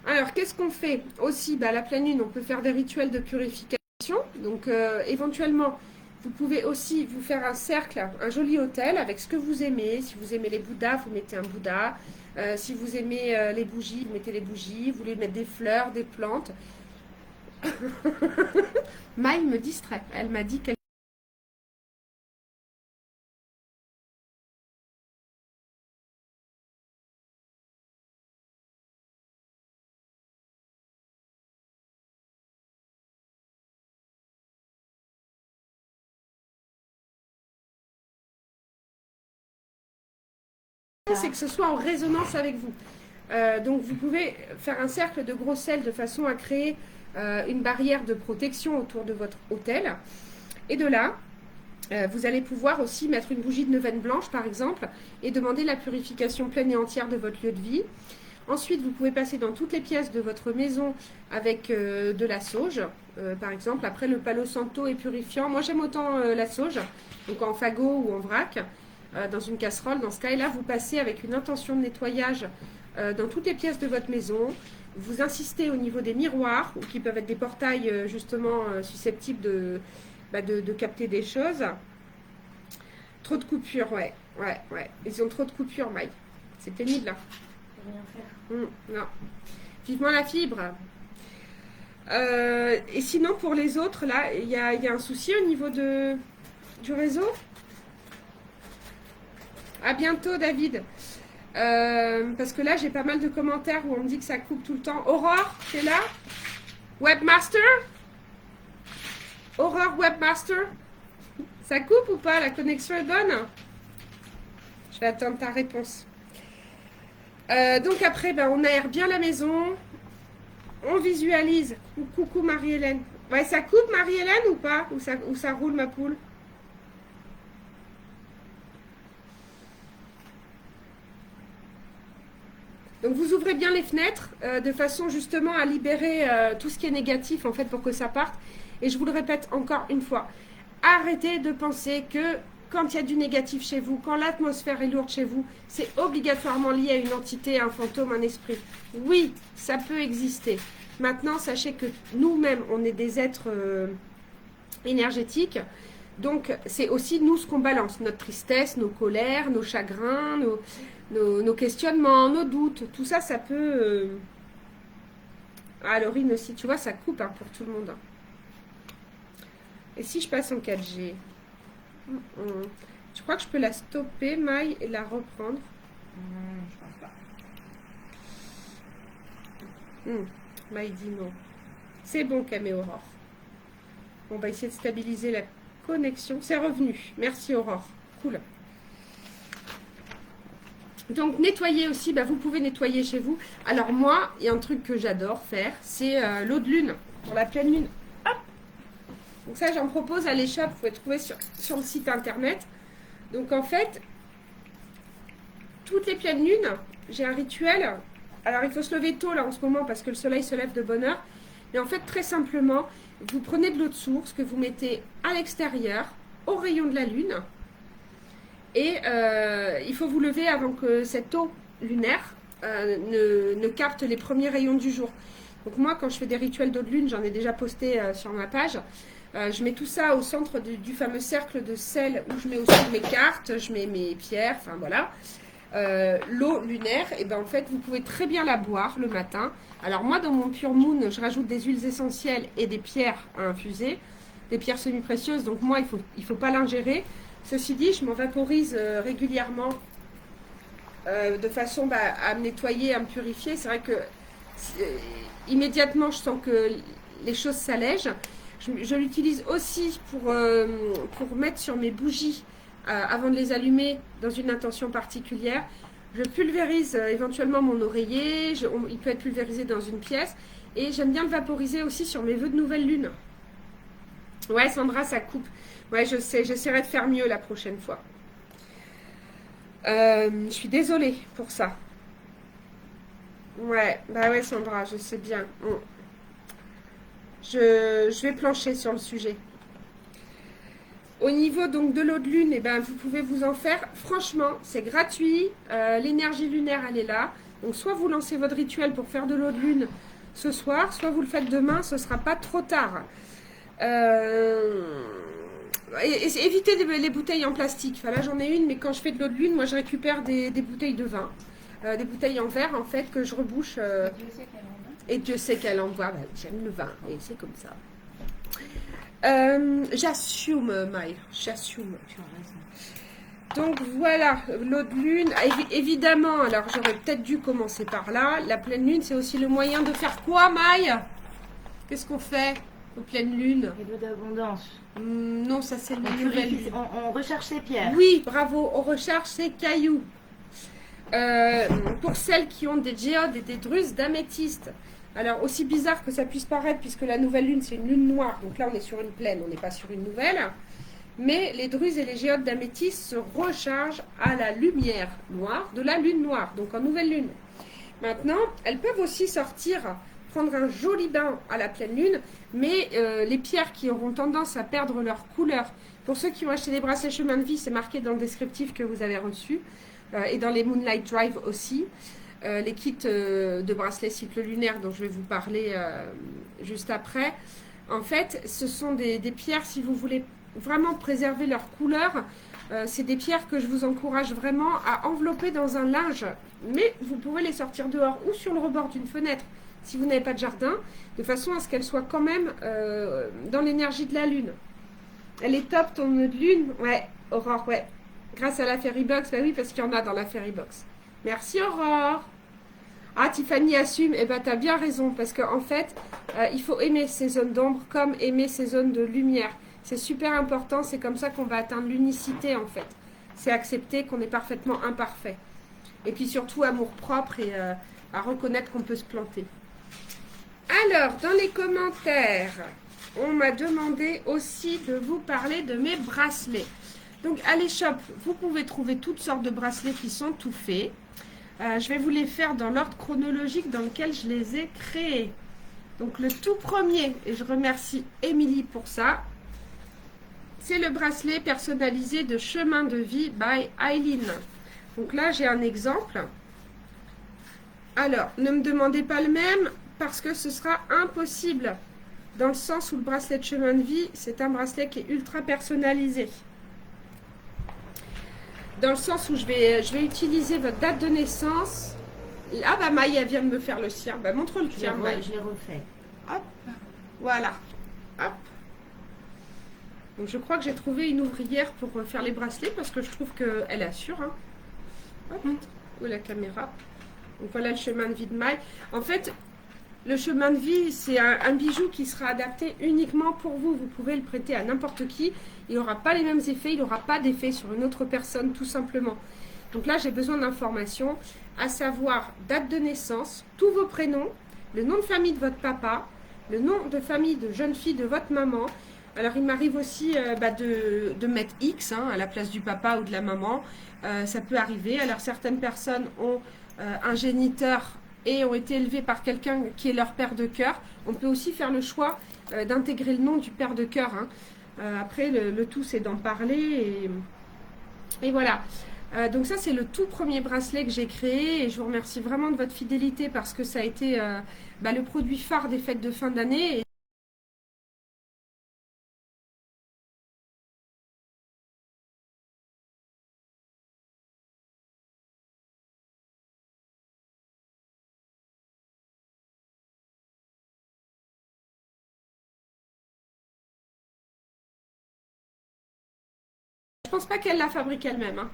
Speaker 1: Alors, qu'est-ce qu'on fait aussi? La pleine lune, on peut faire des rituels de purification. Donc, éventuellement, vous pouvez aussi vous faire un cercle, un joli autel avec ce que vous aimez. Si vous aimez les Bouddhas, vous mettez un Bouddha. Si vous aimez les bougies, vous mettez les bougies. Vous voulez mettre des fleurs, des plantes. Maï me distrait. Elle m'a dit qu'elle... c'est que ce soit en résonance avec vous. Donc vous pouvez faire un cercle de gros sel de façon à créer une barrière de protection autour de votre autel. Et de là, vous allez pouvoir aussi mettre une bougie de neuvaine blanche par exemple et demander la purification pleine et entière de votre lieu de vie. Ensuite, vous pouvez passer dans toutes les pièces de votre maison avec de la sauge. Par exemple, après le palo santo est purifiant. Moi j'aime autant la sauge, donc en fagot ou en vrac. Dans une casserole, dans ce cas-là, vous passez avec une intention de nettoyage dans toutes les pièces de votre maison. Vous insistez au niveau des miroirs, ou qui peuvent être des portails justement susceptibles de capter des choses. Trop de coupures, ouais. Ils ont trop de coupures, Maï. C'est pénible, là.
Speaker 2: Rien faire.
Speaker 1: Non. Vivement la fibre. Et sinon, pour les autres, là, il y a un souci au niveau du réseau. À bientôt, David. Parce que là, j'ai pas mal de commentaires où on me dit que ça coupe tout le temps. Aurore, t'es là? Webmaster? Aurore, Webmaster? Ça coupe ou pas? La connexion est bonne? Je vais attendre ta réponse. Donc après, on aère bien la maison. On visualise. Coucou Marie-Hélène. Ouais, ça coupe Marie-Hélène ou pas? Ou ça roule ma poule? Donc vous ouvrez bien les fenêtres de façon justement à libérer tout ce qui est négatif en fait pour que ça parte. Et je vous le répète encore une fois, arrêtez de penser que quand il y a du négatif chez vous, quand l'atmosphère est lourde chez vous, c'est obligatoirement lié à une entité, un fantôme, un esprit. Oui, ça peut exister. Maintenant, sachez que nous-mêmes, on est des êtres énergétiques. Donc c'est aussi nous ce qu'on balance, notre tristesse, nos colères, nos chagrins, nos questionnements, nos doutes, tout ça, ça peut... Ah, Laurine aussi, tu vois, ça coupe pour tout le monde. Et si je passe en 4G? Tu crois que je peux la stopper, Maï, et la reprendre?
Speaker 2: Je pense pas.
Speaker 1: Maï dit non. C'est bon, Cam et Aurore. On va essayer de stabiliser la connexion. C'est revenu. Merci, Aurore. Cool. Donc nettoyer aussi, vous pouvez nettoyer chez vous. Alors moi, il y a un truc que j'adore faire, c'est l'eau de lune, pour la pleine lune. Hop. Donc ça, j'en propose à l'échoppe, vous pouvez trouver sur le site internet. Donc en fait, toutes les pleines lunes, j'ai un rituel. Alors il faut se lever tôt là en ce moment parce que le soleil se lève de bonne heure. Mais en fait, très simplement, vous prenez de l'eau de source que vous mettez à l'extérieur, au rayon de la lune. Et il faut vous lever avant que cette eau lunaire ne capte les premiers rayons du jour. Donc moi, quand je fais des rituels d'eau de lune, j'en ai déjà posté sur ma page, je mets tout ça au centre du fameux cercle de sel où je mets aussi mes cartes, je mets mes pierres, enfin voilà. L'eau lunaire, et en fait, vous pouvez très bien la boire le matin. Alors moi, dans mon Pure Moon, je rajoute des huiles essentielles et des pierres à infuser, des pierres semi-précieuses, donc moi, il faut pas l'ingérer. Ceci dit, je m'en vaporise régulièrement de façon à me nettoyer, à me purifier. C'est vrai que immédiatement, je sens que les choses s'allègent. Je l'utilise aussi pour mettre sur mes bougies avant de les allumer dans une intention particulière. Je pulvérise éventuellement mon oreiller, il peut être pulvérisé dans une pièce. Et j'aime bien le vaporiser aussi sur mes vœux de nouvelle lune. Ouais, Sandra, ça coupe. Ouais, je sais, j'essaierai de faire mieux la prochaine fois. Je suis désolée pour ça. Ouais, bah ouais, Sandra, je sais bien. Je vais plancher sur le sujet. Au niveau donc de l'eau de lune, eh ben, vous pouvez vous en faire. Franchement, c'est gratuit. L'énergie lunaire, elle est là. Donc, soit vous lancez votre rituel pour faire de l'eau de lune ce soir, soit vous le faites demain, ce ne sera pas trop tard. Évitez les bouteilles en plastique. Enfin, là, j'en ai une, mais quand je fais de l'eau de lune, moi, je récupère des bouteilles de vin. Des bouteilles en verre, en fait, que je rebouche. Et Dieu sait qu'elle en voit. Bah, j'aime le vin, et c'est comme ça. J'assume, Maï. J'assume.
Speaker 2: Tu as raison.
Speaker 1: Donc voilà, l'eau de lune, évidemment, alors j'aurais peut-être dû commencer par là. La pleine lune, c'est aussi le moyen de faire quoi, Maï? Qu'est-ce qu'on fait aux pleines lunes?
Speaker 2: Et l'eau d'abondance.
Speaker 1: Non, ça c'est la nouvelle lune.
Speaker 2: On recherche ses pierres.
Speaker 1: Oui, bravo, on recherche ces cailloux. Pour celles qui ont des géodes et des drusses d'améthyste. Alors, aussi bizarre que ça puisse paraître, puisque la nouvelle lune, c'est une lune noire. Donc là, on est sur une pleine, on n'est pas sur une nouvelle. Mais les drusses et les géodes d'améthyste se rechargent à la lumière noire de la lune noire, donc en nouvelle lune. Maintenant, elles peuvent aussi sortir, prendre un joli bain à la pleine lune, mais les pierres qui auront tendance à perdre leur couleur. Pour ceux qui ont acheté des bracelets chemin de vie, c'est marqué dans le descriptif que vous avez reçu, et dans les Moonlight Drive aussi. Les kits de bracelets cycle lunaire dont je vais vous parler juste après. En fait, ce sont des pierres, si vous voulez vraiment préserver leur couleur, c'est des pierres que je vous encourage vraiment à envelopper dans un linge, mais vous pouvez les sortir dehors ou sur le rebord d'une fenêtre si vous n'avez pas de jardin, de façon à ce qu'elles soient quand même dans l'énergie de la lune. Elle est top ton nœud de lune, ouais, Aurore, ouais, grâce à la Fairy Box, bah oui, parce qu'il y en a dans la Fairy Box. Merci Aurore. Ah, Tiffany assume, eh ben t'as bien raison, parce qu'en fait, il faut aimer ces zones d'ombre comme aimer ces zones de lumière. C'est super important, c'est comme ça qu'on va atteindre l'unicité en fait. C'est accepter qu'on est parfaitement imparfait. Et puis surtout amour propre et à reconnaître qu'on peut se planter. Alors, dans les commentaires, on m'a demandé aussi de vous parler de mes bracelets. Donc à l'échoppe, vous pouvez trouver toutes sortes de bracelets qui sont tout faits. Je vais vous les faire dans l'ordre chronologique dans lequel je les ai créés. Donc le tout premier, et je remercie Émilie pour ça, c'est le bracelet personnalisé de Chemin de Vie by Aileen. Donc là, j'ai un exemple. Alors, ne me demandez pas le même parce que ce sera impossible. Dans le sens où le bracelet de Chemin de Vie, c'est un bracelet qui est ultra personnalisé. Dans le sens où je vais utiliser votre date de naissance. Ah bah Maï, elle vient de me faire le sien. Bah montre le tien, Maï.
Speaker 2: Je l'ai refait.
Speaker 1: Hop, voilà. Hop. Donc je crois que j'ai trouvé une ouvrière pour faire les bracelets parce que je trouve qu'elle assure. Hein. Hop, où est la caméra? Donc voilà le chemin de vie de Maï. En fait, le chemin de vie, c'est un bijou qui sera adapté uniquement pour vous. Vous pouvez le prêter à n'importe qui. Il n'aura pas les mêmes effets, il n'aura pas d'effet sur une autre personne, tout simplement. Donc là, j'ai besoin d'informations, à savoir date de naissance, tous vos prénoms, le nom de famille de votre papa, le nom de famille de jeune fille de votre maman. Alors, il m'arrive aussi de mettre X hein, à la place du papa ou de la maman. Ça peut arriver. Alors, certaines personnes ont un géniteur et ont été élevés par quelqu'un qui est leur père de cœur. On peut aussi faire le choix d'intégrer le nom du père de cœur. Hein. Après, le tout, c'est d'en parler. Et voilà. Donc ça, c'est le tout premier bracelet que j'ai créé. Et je vous remercie vraiment de votre fidélité parce que ça a été le produit phare des fêtes de fin d'année. Je pense pas qu'elle la fabrique elle-même. Hein.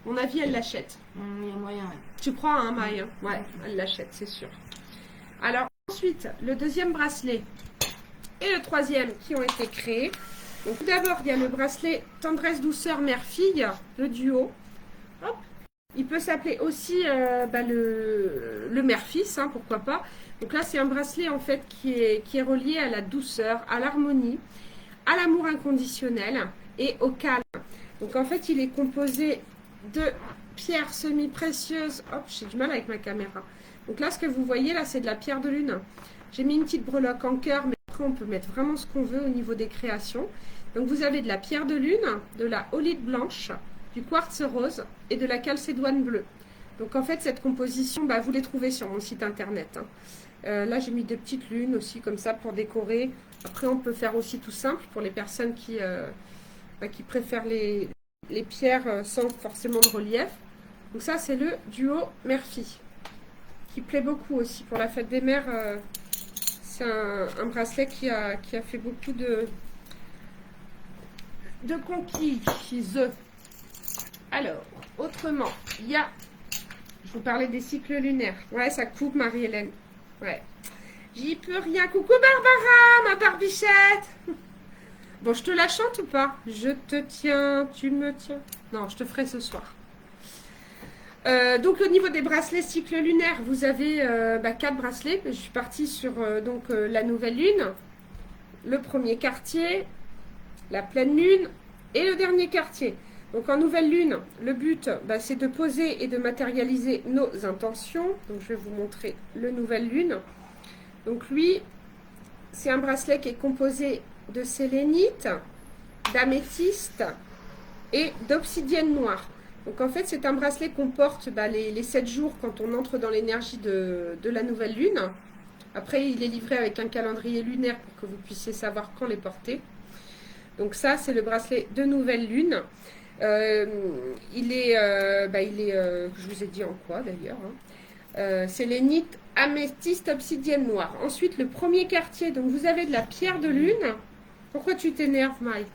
Speaker 1: Mon avis, elle l'achète.
Speaker 2: Il y a moyen.
Speaker 1: Tu crois, hein, Maï? Ouais, elle l'achète, c'est sûr. Alors, ensuite, le deuxième bracelet. et le troisième qui ont été créés. Donc tout d'abord, il y a le bracelet Tendresse Douceur Mère-Fille, le duo. Hop. Il peut s'appeler aussi le mère-fils, hein, pourquoi pas. Donc là, c'est un bracelet en fait qui est relié à la douceur, à l'harmonie, à l'amour inconditionnel et au calme. Donc en fait, il est composé de pierres semi-précieuses. Hop, j'ai du mal avec ma caméra. Donc là, ce que vous voyez, là, c'est de la pierre de lune. J'ai mis une petite breloque en cœur, mais après, on peut mettre vraiment ce qu'on veut au niveau des créations. Donc vous avez de la pierre de lune, de la holite blanche, du quartz rose et de la calcédoine bleue. Donc en fait, cette composition, vous les trouvez sur mon site internet. Hein. Là, j'ai mis des petites lunes aussi, comme ça, pour décorer. Après, on peut faire aussi tout simple pour les personnes qui préfèrent les pierres sans forcément de relief. Donc ça, c'est le duo mère-fille, qui plaît beaucoup aussi. Pour la fête des mères, c'est un bracelet qui a fait beaucoup de conquises. Alors, autrement, il y a... Je vous parlais des cycles lunaires. Ouais, ça coupe, Marie-Hélène. Ouais. J'y peux rien. Coucou Barbara, ma barbichette. Bon, je te la chante ou pas? Je te tiens, tu me tiens. Non, je te ferai ce soir. Donc au niveau des bracelets cycle lunaire, vous avez 4 bracelets. Je suis partie sur la nouvelle lune, le premier quartier, la pleine lune et le dernier quartier. Donc en nouvelle lune, le but c'est de poser et de matérialiser nos intentions. Donc je vais vous montrer le nouvelle lune. Donc lui, c'est un bracelet qui est composé de sélénite, d'améthyste et d'obsidienne noire. Donc en fait, c'est un bracelet qu'on porte les 7 jours quand on entre dans l'énergie de la nouvelle lune. Après, il est livré avec un calendrier lunaire pour que vous puissiez savoir quand les porter. Donc ça, c'est le bracelet de nouvelle lune. Il est, je vous ai dit en quoi d'ailleurs, hein. Sélénite, améthyste, obsidienne noire. Ensuite, le premier quartier, donc vous avez de la pierre de lune. Pourquoi tu t'énerves, Maï?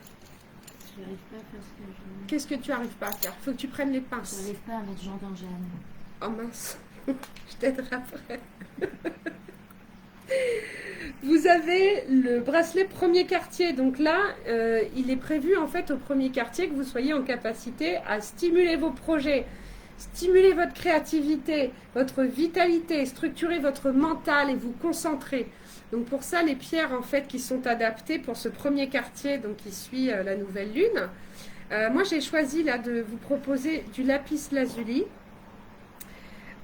Speaker 2: Je n'arrive pas à faire ce que je...
Speaker 1: Qu'est-ce que tu n'arrives pas à faire? Il faut que tu prennes les pinces.
Speaker 2: Je n'arrive pas à mettre Jean dans Jeanne.
Speaker 1: Oh mince, je t'aiderai après. Vous avez le bracelet premier quartier. Donc là, il est prévu en fait au premier quartier que vous soyez en capacité à stimuler vos projets, stimuler votre créativité, votre vitalité, structurer votre mental et vous concentrer. Donc pour ça, les pierres en fait qui sont adaptées pour ce premier quartier, donc qui suit la nouvelle lune. Moi, j'ai choisi là de vous proposer du lapis lazuli,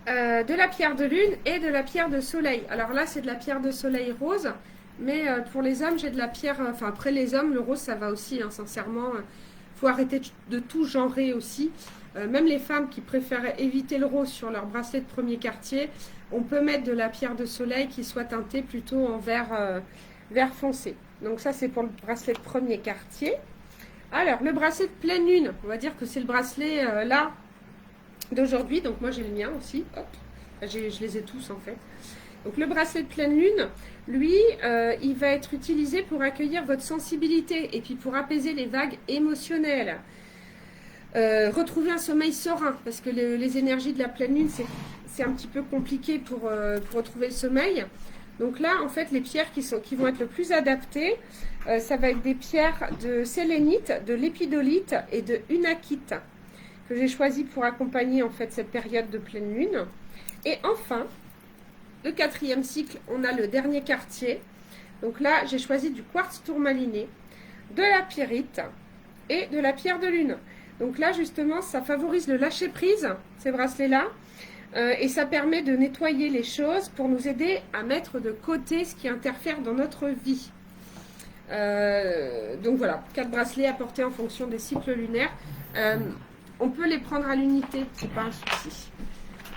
Speaker 1: de la pierre de lune et de la pierre de soleil. Alors là, c'est de la pierre de soleil rose, mais pour les hommes, j'ai de la pierre... Enfin, après les hommes, le rose, ça va aussi, hein, sincèrement. Il faut arrêter de tout genrer aussi. Même les femmes qui préfèrent éviter le rose sur leur bracelet de premier quartier, on peut mettre de la pierre de soleil qui soit teintée plutôt en vert foncé. Donc ça, c'est pour le bracelet de premier quartier. Alors, le bracelet de pleine lune, on va dire que c'est le bracelet là d'aujourd'hui. Donc moi, j'ai le mien aussi. Hop. Je les ai tous en fait. Donc le bracelet de pleine lune, lui, il va être utilisé pour accueillir votre sensibilité et puis pour apaiser les vagues émotionnelles. Retrouver un sommeil serein, parce que les énergies de la pleine lune, c'est un petit peu compliqué pour retrouver le sommeil. Donc là, en fait, les pierres qui vont être le plus adaptées, ça va être des pierres de sélénite, de lépidolite et de unakite, que j'ai choisi pour accompagner en fait cette période de pleine lune. Et enfin, le 4e cycle, on a le dernier quartier. Donc là, j'ai choisi du quartz tourmaliné, de la pyrite et de la pierre de lune. Donc là, justement, ça favorise le lâcher-prise, ces bracelets-là, et ça permet de nettoyer les choses pour nous aider à mettre de côté ce qui interfère dans notre vie. Donc voilà, 4 bracelets à porter en fonction des cycles lunaires. On peut les prendre à l'unité, c'est pas un souci.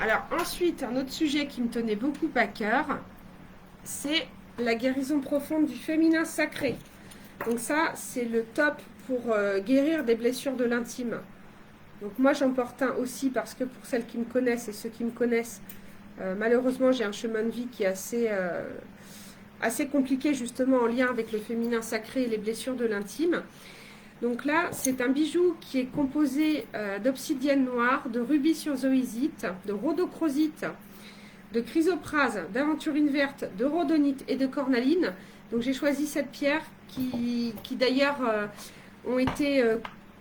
Speaker 1: Alors ensuite, un autre sujet qui me tenait beaucoup à cœur, c'est la guérison profonde du féminin sacré. Donc ça, c'est le top pour guérir des blessures de l'intime. Donc moi, j'en porte un aussi parce que pour celles qui me connaissent et ceux qui me connaissent, malheureusement, j'ai un chemin de vie qui est assez compliqué justement en lien avec le féminin sacré et les blessures de l'intime. Donc là, c'est un bijou qui est composé d'obsidienne noire, de rubis sur zoisite, de rhodochrosite, de chrysoprase, d'aventurine verte, de rhodonite et de cornaline. Donc j'ai choisi cette pierre qui d'ailleurs ont été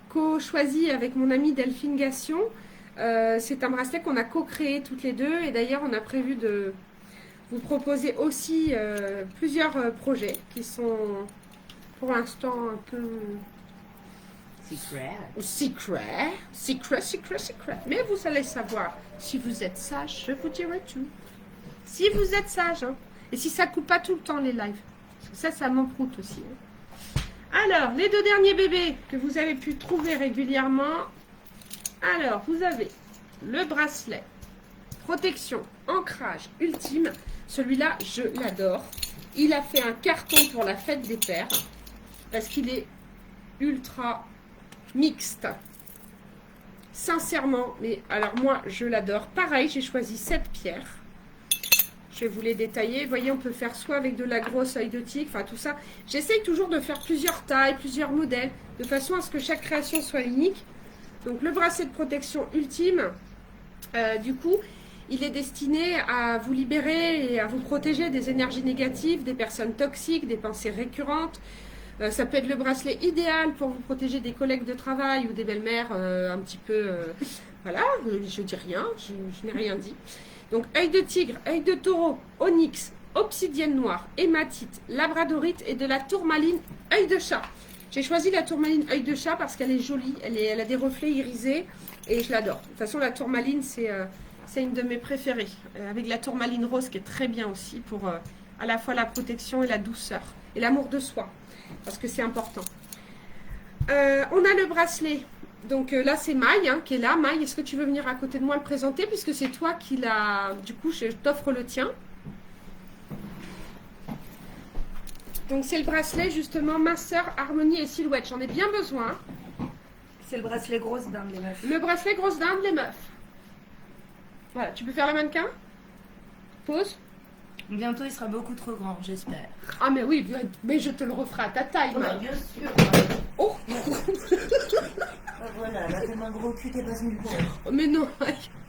Speaker 1: co-choisies avec mon amie Delphine Gassion. C'est un bracelet qu'on a co-créé toutes les deux et d'ailleurs on a prévu de vous proposer aussi plusieurs projets qui sont pour l'instant un peu secret. Mais vous allez savoir. Si vous êtes sage, je vous dirai tout. Si vous êtes sage, hein. Et si ça coupe pas tout le temps les lives. Parce que ça m'emproute aussi. Hein. Alors, les deux derniers bébés que vous avez pu trouver régulièrement. Alors, vous avez le bracelet protection, ancrage ultime. Celui-là, je l'adore. Il a fait un carton pour la fête des pères. Parce qu'il est ultra mixte. Sincèrement, mais alors moi, je l'adore. Pareil, j'ai choisi cette pierre. Je vais vous les détailler. Vous voyez, on peut faire soit avec de la grosse œil de tigre, enfin tout ça. J'essaye toujours de faire plusieurs tailles, plusieurs modèles, de façon à ce que chaque création soit unique. Donc le bracelet de protection ultime, du coup, il est destiné à vous libérer et à vous protéger des énergies négatives, des personnes toxiques, des pensées récurrentes. Ça peut être le bracelet idéal pour vous protéger des collègues de travail ou des belles-mères un petit peu... voilà, je dis rien, je n'ai rien dit. Donc, œil de tigre, œil de taureau, onyx, obsidienne noire, hématite, labradorite et de la tourmaline, œil de chat. J'ai choisi la tourmaline œil de chat parce qu'elle est jolie, elle a des reflets irisés et je l'adore. De toute façon, la tourmaline, c'est une de mes préférées. Avec la tourmaline rose qui est très bien aussi pour à la fois la protection et la douceur et l'amour de soi. Parce que c'est important. On a le bracelet. Donc là, c'est Maï qui est là. Maï, est-ce que tu veux venir à côté de moi le présenter? Puisque c'est toi qui l'as... Du coup, je t'offre le tien. Donc c'est le bracelet, justement, minceur, harmonie et silhouette. J'en ai bien besoin.
Speaker 3: C'est le bracelet grosse dinde, les meufs.
Speaker 1: Le bracelet grosse dinde, les meufs. Voilà, tu peux faire le mannequin? Pause.
Speaker 3: Bientôt, il sera beaucoup trop grand, j'espère.
Speaker 1: Ah mais oui, mais je te le referai à ta taille.
Speaker 3: Oh, bien sûr.
Speaker 1: Oh.
Speaker 3: Voilà, elle a tellement un gros cul, t'es pas une pauvre.
Speaker 1: Mais non,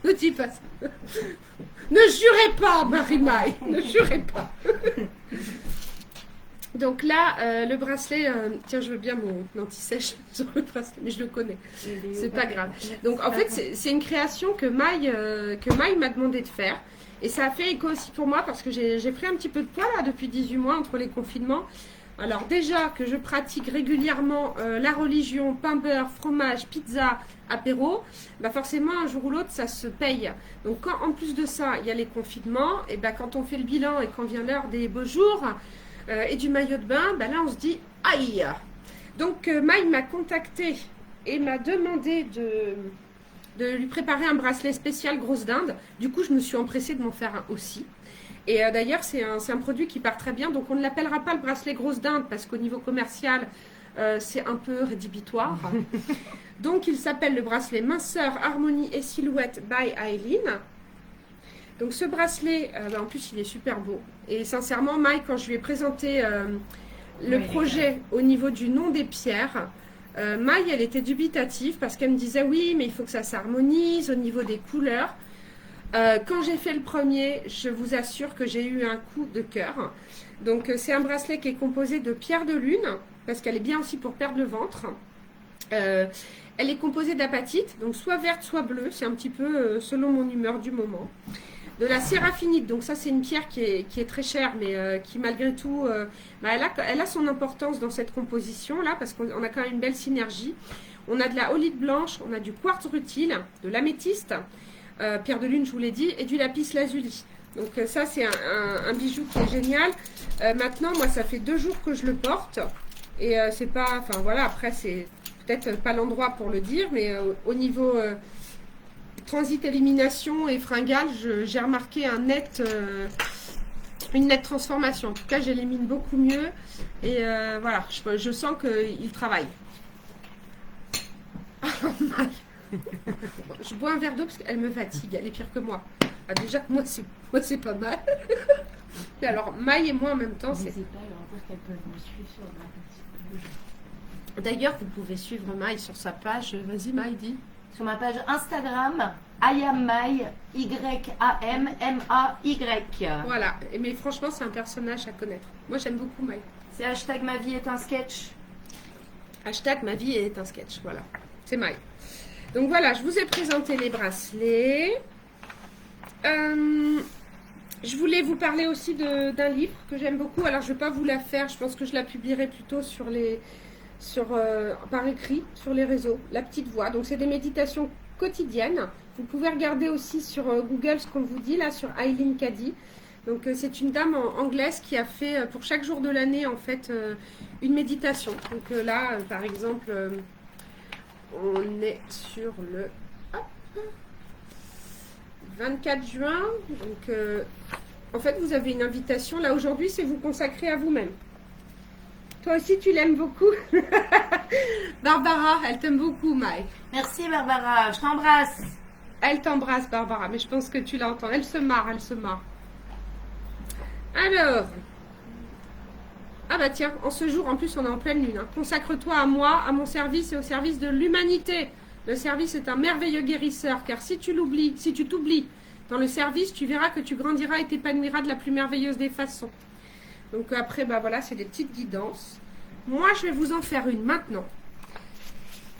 Speaker 1: ne dis pas ça. Ne jurez pas, Marie-Maille. Ne jurez pas. Donc là, le bracelet... tiens, je veux bien mon anti-sèche sur le bracelet, mais je le connais. C'est pas grave. Donc en fait, c'est une création que Maï m'a demandé de faire. Et ça a fait écho aussi pour moi parce que j'ai pris un petit peu de poids là depuis 18 mois entre les confinements. Alors déjà que je pratique régulièrement la religion, pain, beurre, fromage, pizza, apéro, bah forcément un jour ou l'autre ça se paye. Donc quand en plus de ça il y a les confinements, et bah quand on fait le bilan et quand vient l'heure des beaux jours et du maillot de bain, bah là on se dit aïe. Donc Maï m'a contacté et m'a demandé de lui préparer un bracelet spécial grosse dinde. Du coup je me suis empressée de m'en faire un aussi. Et d'ailleurs, c'est un produit qui part très bien. Donc, on ne l'appellera pas le bracelet grosse dinde parce qu'au niveau commercial, c'est un peu rédhibitoire. Donc, il s'appelle le bracelet minceur, harmonie et silhouette by Aileen. Donc, ce bracelet, en plus, il est super beau. Et sincèrement, Mike, quand je lui ai présenté le projet au niveau du nom des pierres, Maï, elle était dubitative parce qu'elle me disait oui, mais il faut que ça s'harmonise au niveau des couleurs. Quand j'ai fait le premier, je vous assure que j'ai eu un coup de cœur. Donc c'est un bracelet qui est composé de pierre de lune, parce qu'elle est bien aussi pour perdre le ventre. Elle est composée d'apatite, donc soit verte, soit bleue, c'est un petit peu selon mon humeur du moment. De la séraphinite, donc ça c'est une pierre qui est très chère, mais qui malgré tout, elle a son importance dans cette composition-là, parce qu'on a quand même une belle synergie. On a de la holite blanche, on a du quartz rutile, de l'améthyste, pierre de lune, je vous l'ai dit, et du lapis lazuli. Donc ça, c'est un bijou qui est génial. Maintenant, moi, ça fait 2 jours que je le porte. Et c'est pas... Enfin, voilà, après, c'est peut-être pas l'endroit pour le dire, mais au niveau transit, élimination et fringale, j'ai remarqué une nette transformation. En tout cas, j'élimine beaucoup mieux. Et voilà, je sens qu'il travaille. Je bois un verre d'eau parce qu'elle me fatigue, elle est pire que moi. Ah, déjà, moi c'est pas mal. Mais alors, Maï et moi en même temps, c'est...
Speaker 2: N'hésitez pas à leur dire qu'elles peuvent me suivre sur ma petite page.
Speaker 1: D'ailleurs, vous pouvez suivre Maï sur sa page. Vas-y, Maï, dis.
Speaker 3: sur ma page Instagram, Ayamay, Y-A-M-M-A-Y.
Speaker 1: Voilà, mais franchement, c'est un personnage à connaître. Moi, j'aime beaucoup Maï.
Speaker 3: C'est hashtag ma vie est un sketch.
Speaker 1: Hashtag ma vie est un sketch, voilà. C'est Maï. Donc voilà, je vous ai présenté les bracelets. Je voulais vous parler aussi d'un livre que j'aime beaucoup. Alors, je ne vais pas vous la faire. Je pense que je la publierai plutôt par écrit sur les réseaux. La petite voix. Donc, c'est des méditations quotidiennes. Vous pouvez regarder aussi sur Google ce qu'on vous dit, là, sur Eileen Cady. Donc, c'est une dame anglaise qui a fait pour chaque jour de l'année, en fait, une méditation. Donc, là, par exemple, on est sur le 24 juin. Donc, en fait, vous avez une invitation. Là, aujourd'hui, c'est vous consacrer à vous-même. Toi aussi, tu l'aimes beaucoup. Barbara, elle t'aime beaucoup, Maï.
Speaker 3: Merci Barbara, je t'embrasse.
Speaker 1: Elle t'embrasse, Barbara, mais je pense que tu l'entends. Elle se marre, elle se marre. Alors. Ah bah tiens, en ce jour, en plus, on est en pleine lune. Hein. Consacre-toi à moi, à mon service et au service de l'humanité. Le service est un merveilleux guérisseur, car si tu t'oublies dans le service, tu verras que tu grandiras et t'épanouiras de la plus merveilleuse des façons. Donc après, bah voilà, c'est des petites guidances. Moi, je vais vous en faire une maintenant.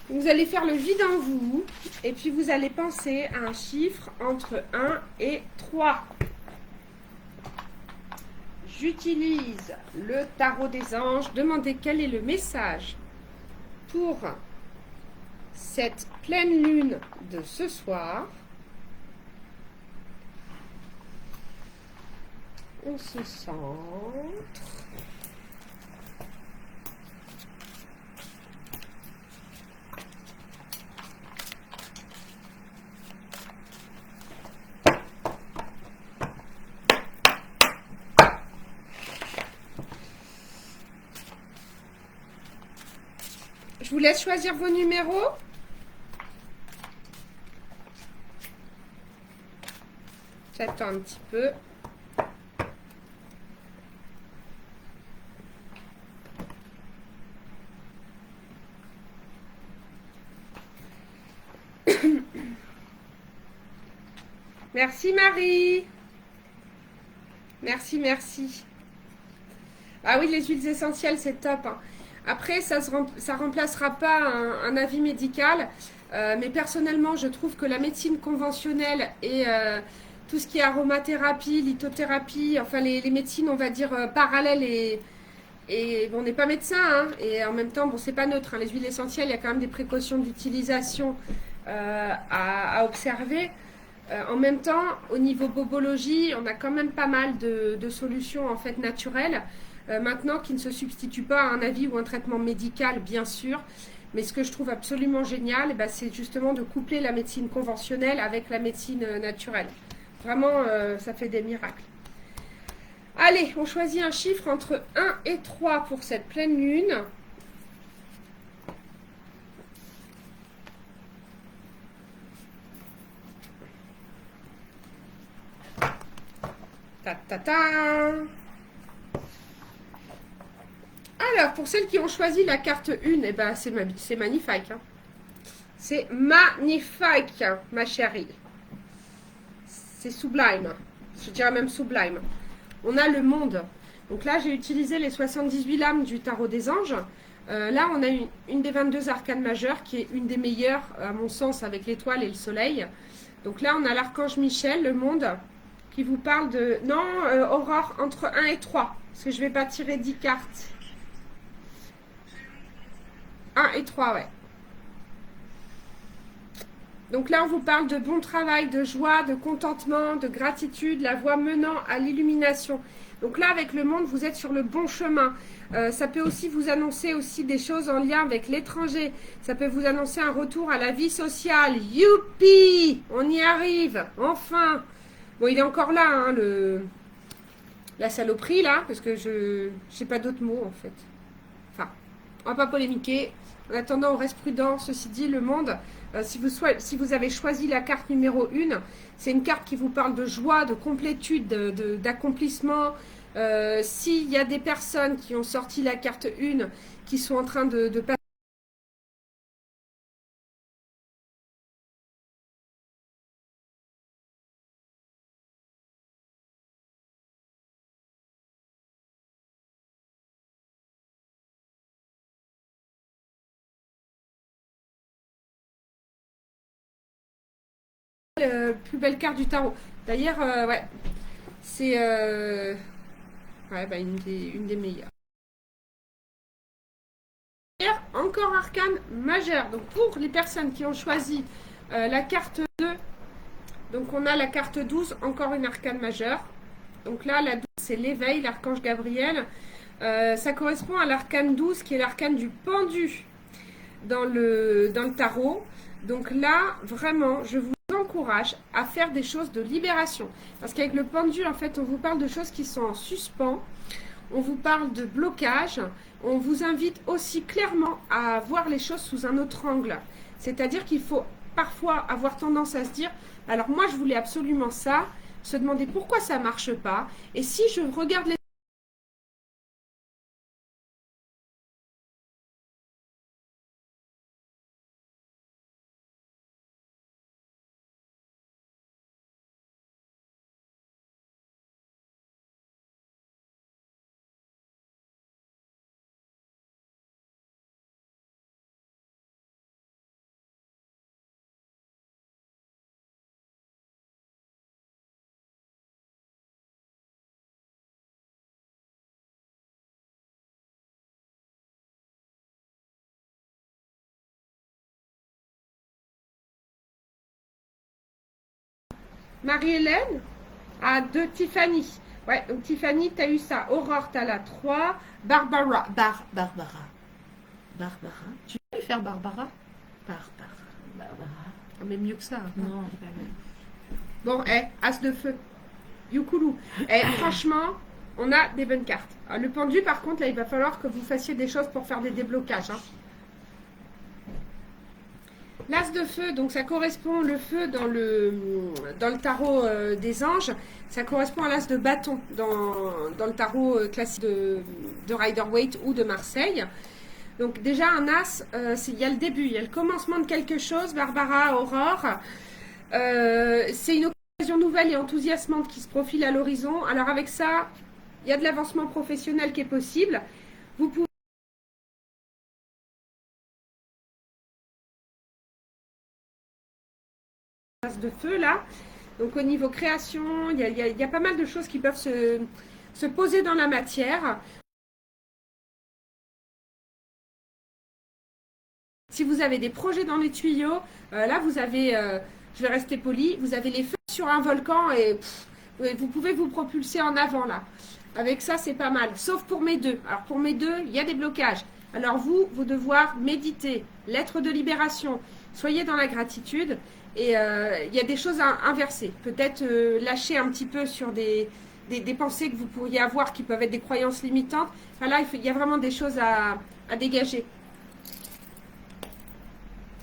Speaker 1: Vous allez faire le vide en vous, et puis vous allez penser à un chiffre entre 1 et 3. J'utilise le tarot des anges. Demandez quel est le message pour cette pleine lune de ce soir. On se centre. Je vous laisse choisir vos numéros. J'attends un petit peu. Merci Marie. Merci, merci. Ah oui, les huiles essentielles, c'est top. Hein. Après, ça remplacera pas un avis médical. Mais personnellement, je trouve que la médecine conventionnelle et tout ce qui est aromathérapie, lithothérapie, enfin les médecines, on va dire, parallèles et bon, on n'est pas médecin. Hein, et en même temps, bon, c'est pas neutre. Hein, les huiles essentielles, il y a quand même des précautions d'utilisation à observer. En même temps, au niveau bobologie, on a quand même pas mal de solutions en fait naturelles. Maintenant, qui ne se substituent pas à un avis ou un traitement médical, bien sûr. Mais ce que je trouve absolument génial, c'est justement de coupler la médecine conventionnelle avec la médecine naturelle. Vraiment, ça fait des miracles. Allez, on choisit un chiffre entre 1 et 3 pour cette pleine lune. Ta ta ta. Alors, pour celles qui ont choisi la carte 1, eh ben, c'est magnifique. Hein. C'est magnifique, ma chérie. C'est sublime. Je dirais même sublime. On a le monde. Donc là, j'ai utilisé les 78 lames du tarot des anges. Là, on a une des 22 arcanes majeures qui est une des meilleures, à mon sens, avec l'étoile et le soleil. Donc là, on a l'archange Michel, le monde, qui vous parle de... Non, Aurore, entre 1 et 3. Parce que je ne vais pas tirer 10 cartes. 1 et 3, ouais. Donc là, on vous parle de bon travail, de joie, de contentement, de gratitude, la voie menant à l'illumination. Donc là, avec le monde, vous êtes sur le bon chemin. Ça peut aussi vous annoncer aussi des choses en lien avec l'étranger. Ça peut vous annoncer un retour à la vie sociale. Youpi! On y arrive, enfin. Bon, il est encore là, hein, la saloperie, là, parce que je n'ai pas d'autres mots, en fait. Enfin, on va pas polémiquer. En attendant, on reste prudent. Ceci dit, le monde, si vous avez choisi la carte numéro 1, c'est une carte qui vous parle de joie, de complétude, d'accomplissement. S'il y a des personnes qui ont sorti la carte 1, qui sont en train de passer plus belle carte du tarot. D'ailleurs, ouais, c'est ouais, bah, une des meilleures. Encore arcane majeur. Donc pour les personnes qui ont choisi la carte 2, donc on a la carte 12, encore une arcane majeure. Donc là, la 12, c'est l'éveil, l'archange Gabriel. Ça correspond à l'arcane 12, qui est l'arcane du pendu dans le tarot. Donc là, vraiment, je vous encourage à faire des choses de libération. Parce qu'avec le pendu, en fait, on vous parle de choses qui sont en suspens. On vous parle de blocage. On vous invite aussi clairement à voir les choses sous un autre angle. C'est-à-dire qu'il faut parfois avoir tendance à se dire, alors moi je voulais absolument ça, se demander pourquoi ça ne marche pas. Et si je regarde les Marie-Hélène à de Tiffany. Ouais, donc Tiffany, tu as eu ça. Aurore, tu as la 3. Barbara. Barbara. Tu peux lui faire Barbara?
Speaker 3: Barbara.
Speaker 1: Mais mieux que ça. Hein.
Speaker 3: Non, c'est pas bien.
Speaker 1: Bon, As de feu. Youkoulou. Franchement, on a des bonnes cartes. Alors, le pendu, par contre, là, il va falloir que vous fassiez des choses pour faire des déblocages. Hein. L'as de feu, donc ça correspond, le feu dans le tarot des anges, ça correspond à l'as de bâton dans le tarot classique de Rider-Waite ou de Marseille. Donc déjà un as, il y a le début, il y a le commencement de quelque chose, Barbara, Aurore. C'est une occasion nouvelle et enthousiasmante qui se profile à l'horizon. Alors avec ça, il y a de l'avancement professionnel qui est possible. Vous pouvez de feu là. Donc au niveau création, il y a pas mal de choses qui peuvent se poser dans la matière. Si vous avez des projets dans les tuyaux, là vous avez, je vais rester poli, vous avez les feux sur un volcan et vous pouvez vous propulser en avant là. Avec ça c'est pas mal, sauf pour mes deux. Alors pour mes deux, il y a des blocages. Alors vous devoir méditer, lettre de libération, soyez dans la gratitude. Et il y a des choses à inverser. Peut-être lâcher un petit peu sur des pensées que vous pourriez avoir qui peuvent être des croyances limitantes. Enfin là, il y a vraiment des choses à dégager.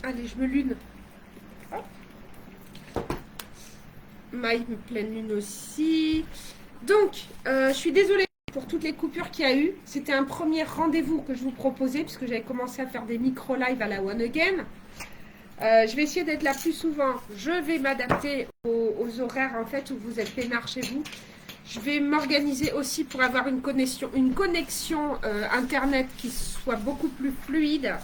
Speaker 1: Allez, je me lune. Maille, pleine lune aussi. Donc, je suis désolée pour toutes les coupures qu'il y a eu. C'était un premier rendez-vous que je vous proposais puisque j'avais commencé à faire des micro-lives à la One Again. Je vais essayer d'être là plus souvent. Je vais m'adapter aux horaires en fait où vous êtes peinard chez vous. Je vais m'organiser aussi pour avoir une connexion internet qui soit beaucoup plus fluide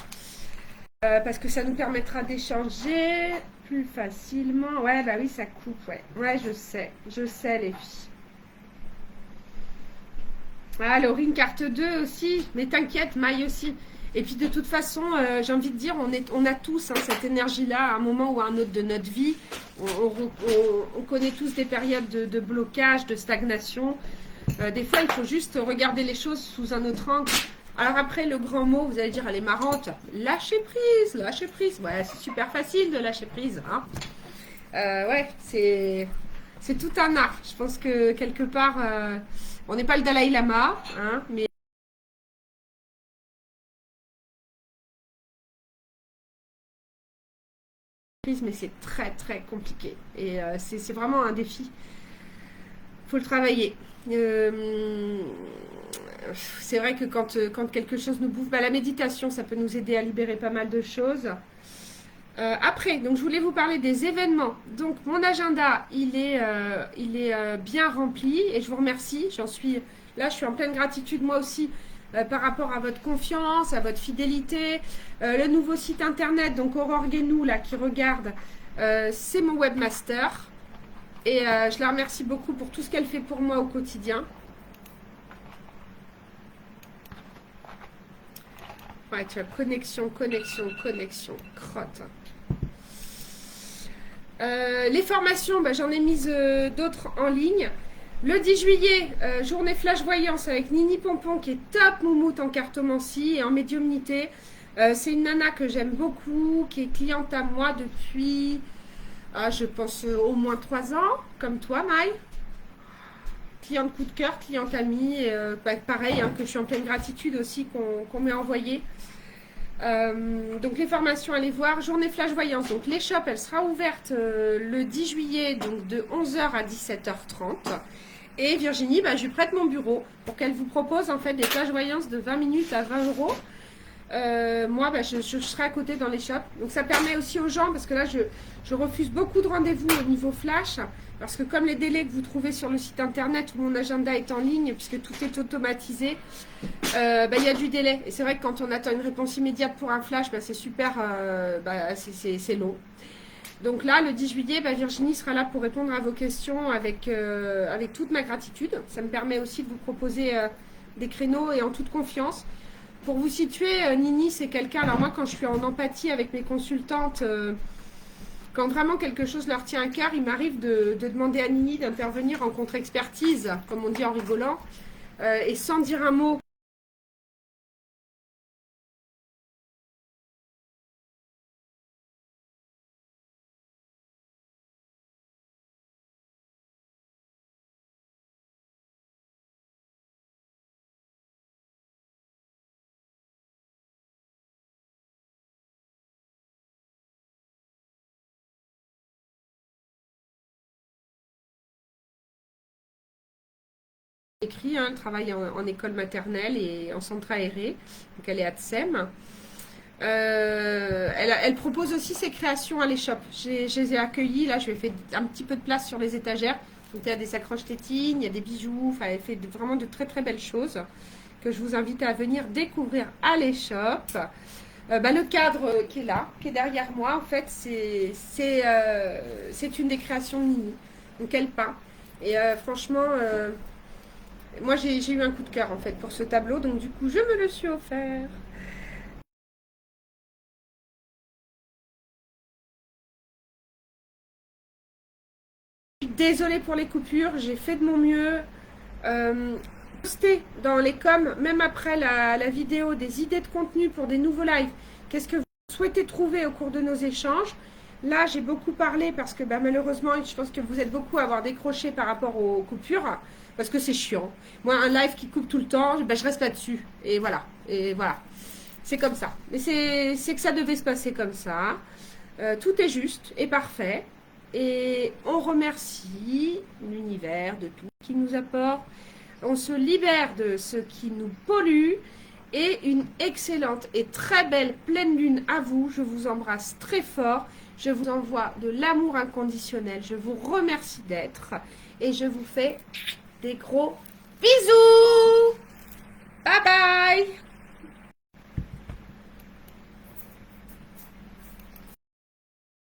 Speaker 1: parce que ça nous permettra d'échanger plus facilement. Ouais, bah oui, ça coupe. Ouais, je sais les filles. Ah, Laurine, carte 2 aussi. Mais t'inquiète, Maï aussi. Et puis de toute façon, j'ai envie de dire, on a tous cette énergie-là à un moment ou à un autre de notre vie. On connaît tous des périodes de blocage, de stagnation. Des fois, il faut juste regarder les choses sous un autre angle. Alors après, le grand mot, vous allez dire, elle est marrante. Lâcher prise, lâcher prise. Ouais, c'est super facile de lâcher prise. Hein. Ouais, c'est tout un art. Je pense que quelque part, on n'est pas le Dalai Lama, hein, mais c'est très très compliqué et c'est vraiment un défi. Faut le travailler. C'est vrai que quand quelque chose nous bouffe, la méditation, ça peut nous aider à libérer pas mal de choses. Après, donc je voulais vous parler des événements. Donc mon agenda, il est bien rempli et je vous remercie. Je suis en pleine gratitude moi aussi. Par rapport à votre confiance, à votre fidélité. Le nouveau site internet, donc Aurore Guénou, là, qui regarde, C'est mon webmaster. Et je la remercie beaucoup pour tout ce qu'elle fait pour moi au quotidien. Ouais, tu as connexion, crotte. Les formations, bah, j'en ai mis d'autres en ligne. Le 10 juillet, journée flash voyance avec Nini Pompon qui est top moumoute en cartomancie et en médiumnité. C'est une nana que j'aime beaucoup, qui est cliente à moi depuis, je pense, au moins 3 ans, comme toi, Maï. Cliente coup de cœur, cliente amie, pareil, hein, que je suis en pleine gratitude aussi qu'on m'ait envoyé. Donc les formations, allez voir. Journée flash voyance, donc les shops, elle sera ouverte le 10 juillet, donc de 11h à 17h30. Et Virginie, bah, je lui prête mon bureau pour qu'elle vous propose en fait des flash voyances de 20 minutes à 20 euros. Moi, bah, je serai à côté dans les shops. Donc ça permet aussi aux gens, parce que là, je refuse beaucoup de rendez-vous au niveau flash, parce que comme les délais que vous trouvez sur le site internet où mon agenda est en ligne, puisque tout est automatisé, bah, y a du délai. Et c'est vrai que quand on attend une réponse immédiate pour un flash, bah, c'est super, bah, c'est long. Donc là, le 10 juillet, bah, Virginie sera là pour répondre à vos questions avec toute ma gratitude. Ça me permet aussi de vous proposer des créneaux et en toute confiance. Pour vous situer, Nini, c'est quelqu'un, alors moi quand je suis en empathie avec mes consultantes, quand vraiment quelque chose leur tient à cœur, il m'arrive de demander à Nini d'intervenir en contre-expertise, comme on dit en rigolant, et sans dire un mot. Écrit, hein, elle travaille en école maternelle et en centre aéré, donc elle est à Tsem. Elle propose aussi ses créations à l'échoppe. Je les ai accueillies, là je lui ai fait un petit peu de place sur les étagères. Donc il y a des accroches tétines, il y a des bijoux, enfin elle fait vraiment de très très belles choses que je vous invite à venir découvrir à l'échoppe. Bah, le cadre qui est là, qui est derrière moi, en fait c'est une des créations de Nini. Donc elle peint. Et franchement, moi j'ai eu un coup de cœur en fait pour ce tableau, donc du coup je me le suis offert. Désolée pour les coupures, j'ai fait de mon mieux. Postez dans les coms, même après la vidéo, des idées de contenu pour des nouveaux lives. Qu'est-ce que vous souhaitez trouver au cours de nos échanges? Là, j'ai beaucoup parlé parce que bah, malheureusement, je pense que vous êtes beaucoup à avoir décroché par rapport aux coupures. Parce que c'est chiant. Moi, un live qui coupe tout le temps, bah, je reste là-dessus. Et voilà. Et voilà. C'est comme ça. Mais c'est que ça devait se passer comme ça. Tout est juste et parfait. Et on remercie l'univers de tout ce qui nous apporte. On se libère de ce qui nous pollue. Et une excellente et très belle pleine lune à vous. Je vous embrasse très fort. Je vous envoie de l'amour inconditionnel. Je vous remercie d'être. Et je vous fais des gros bisous. Bye bye.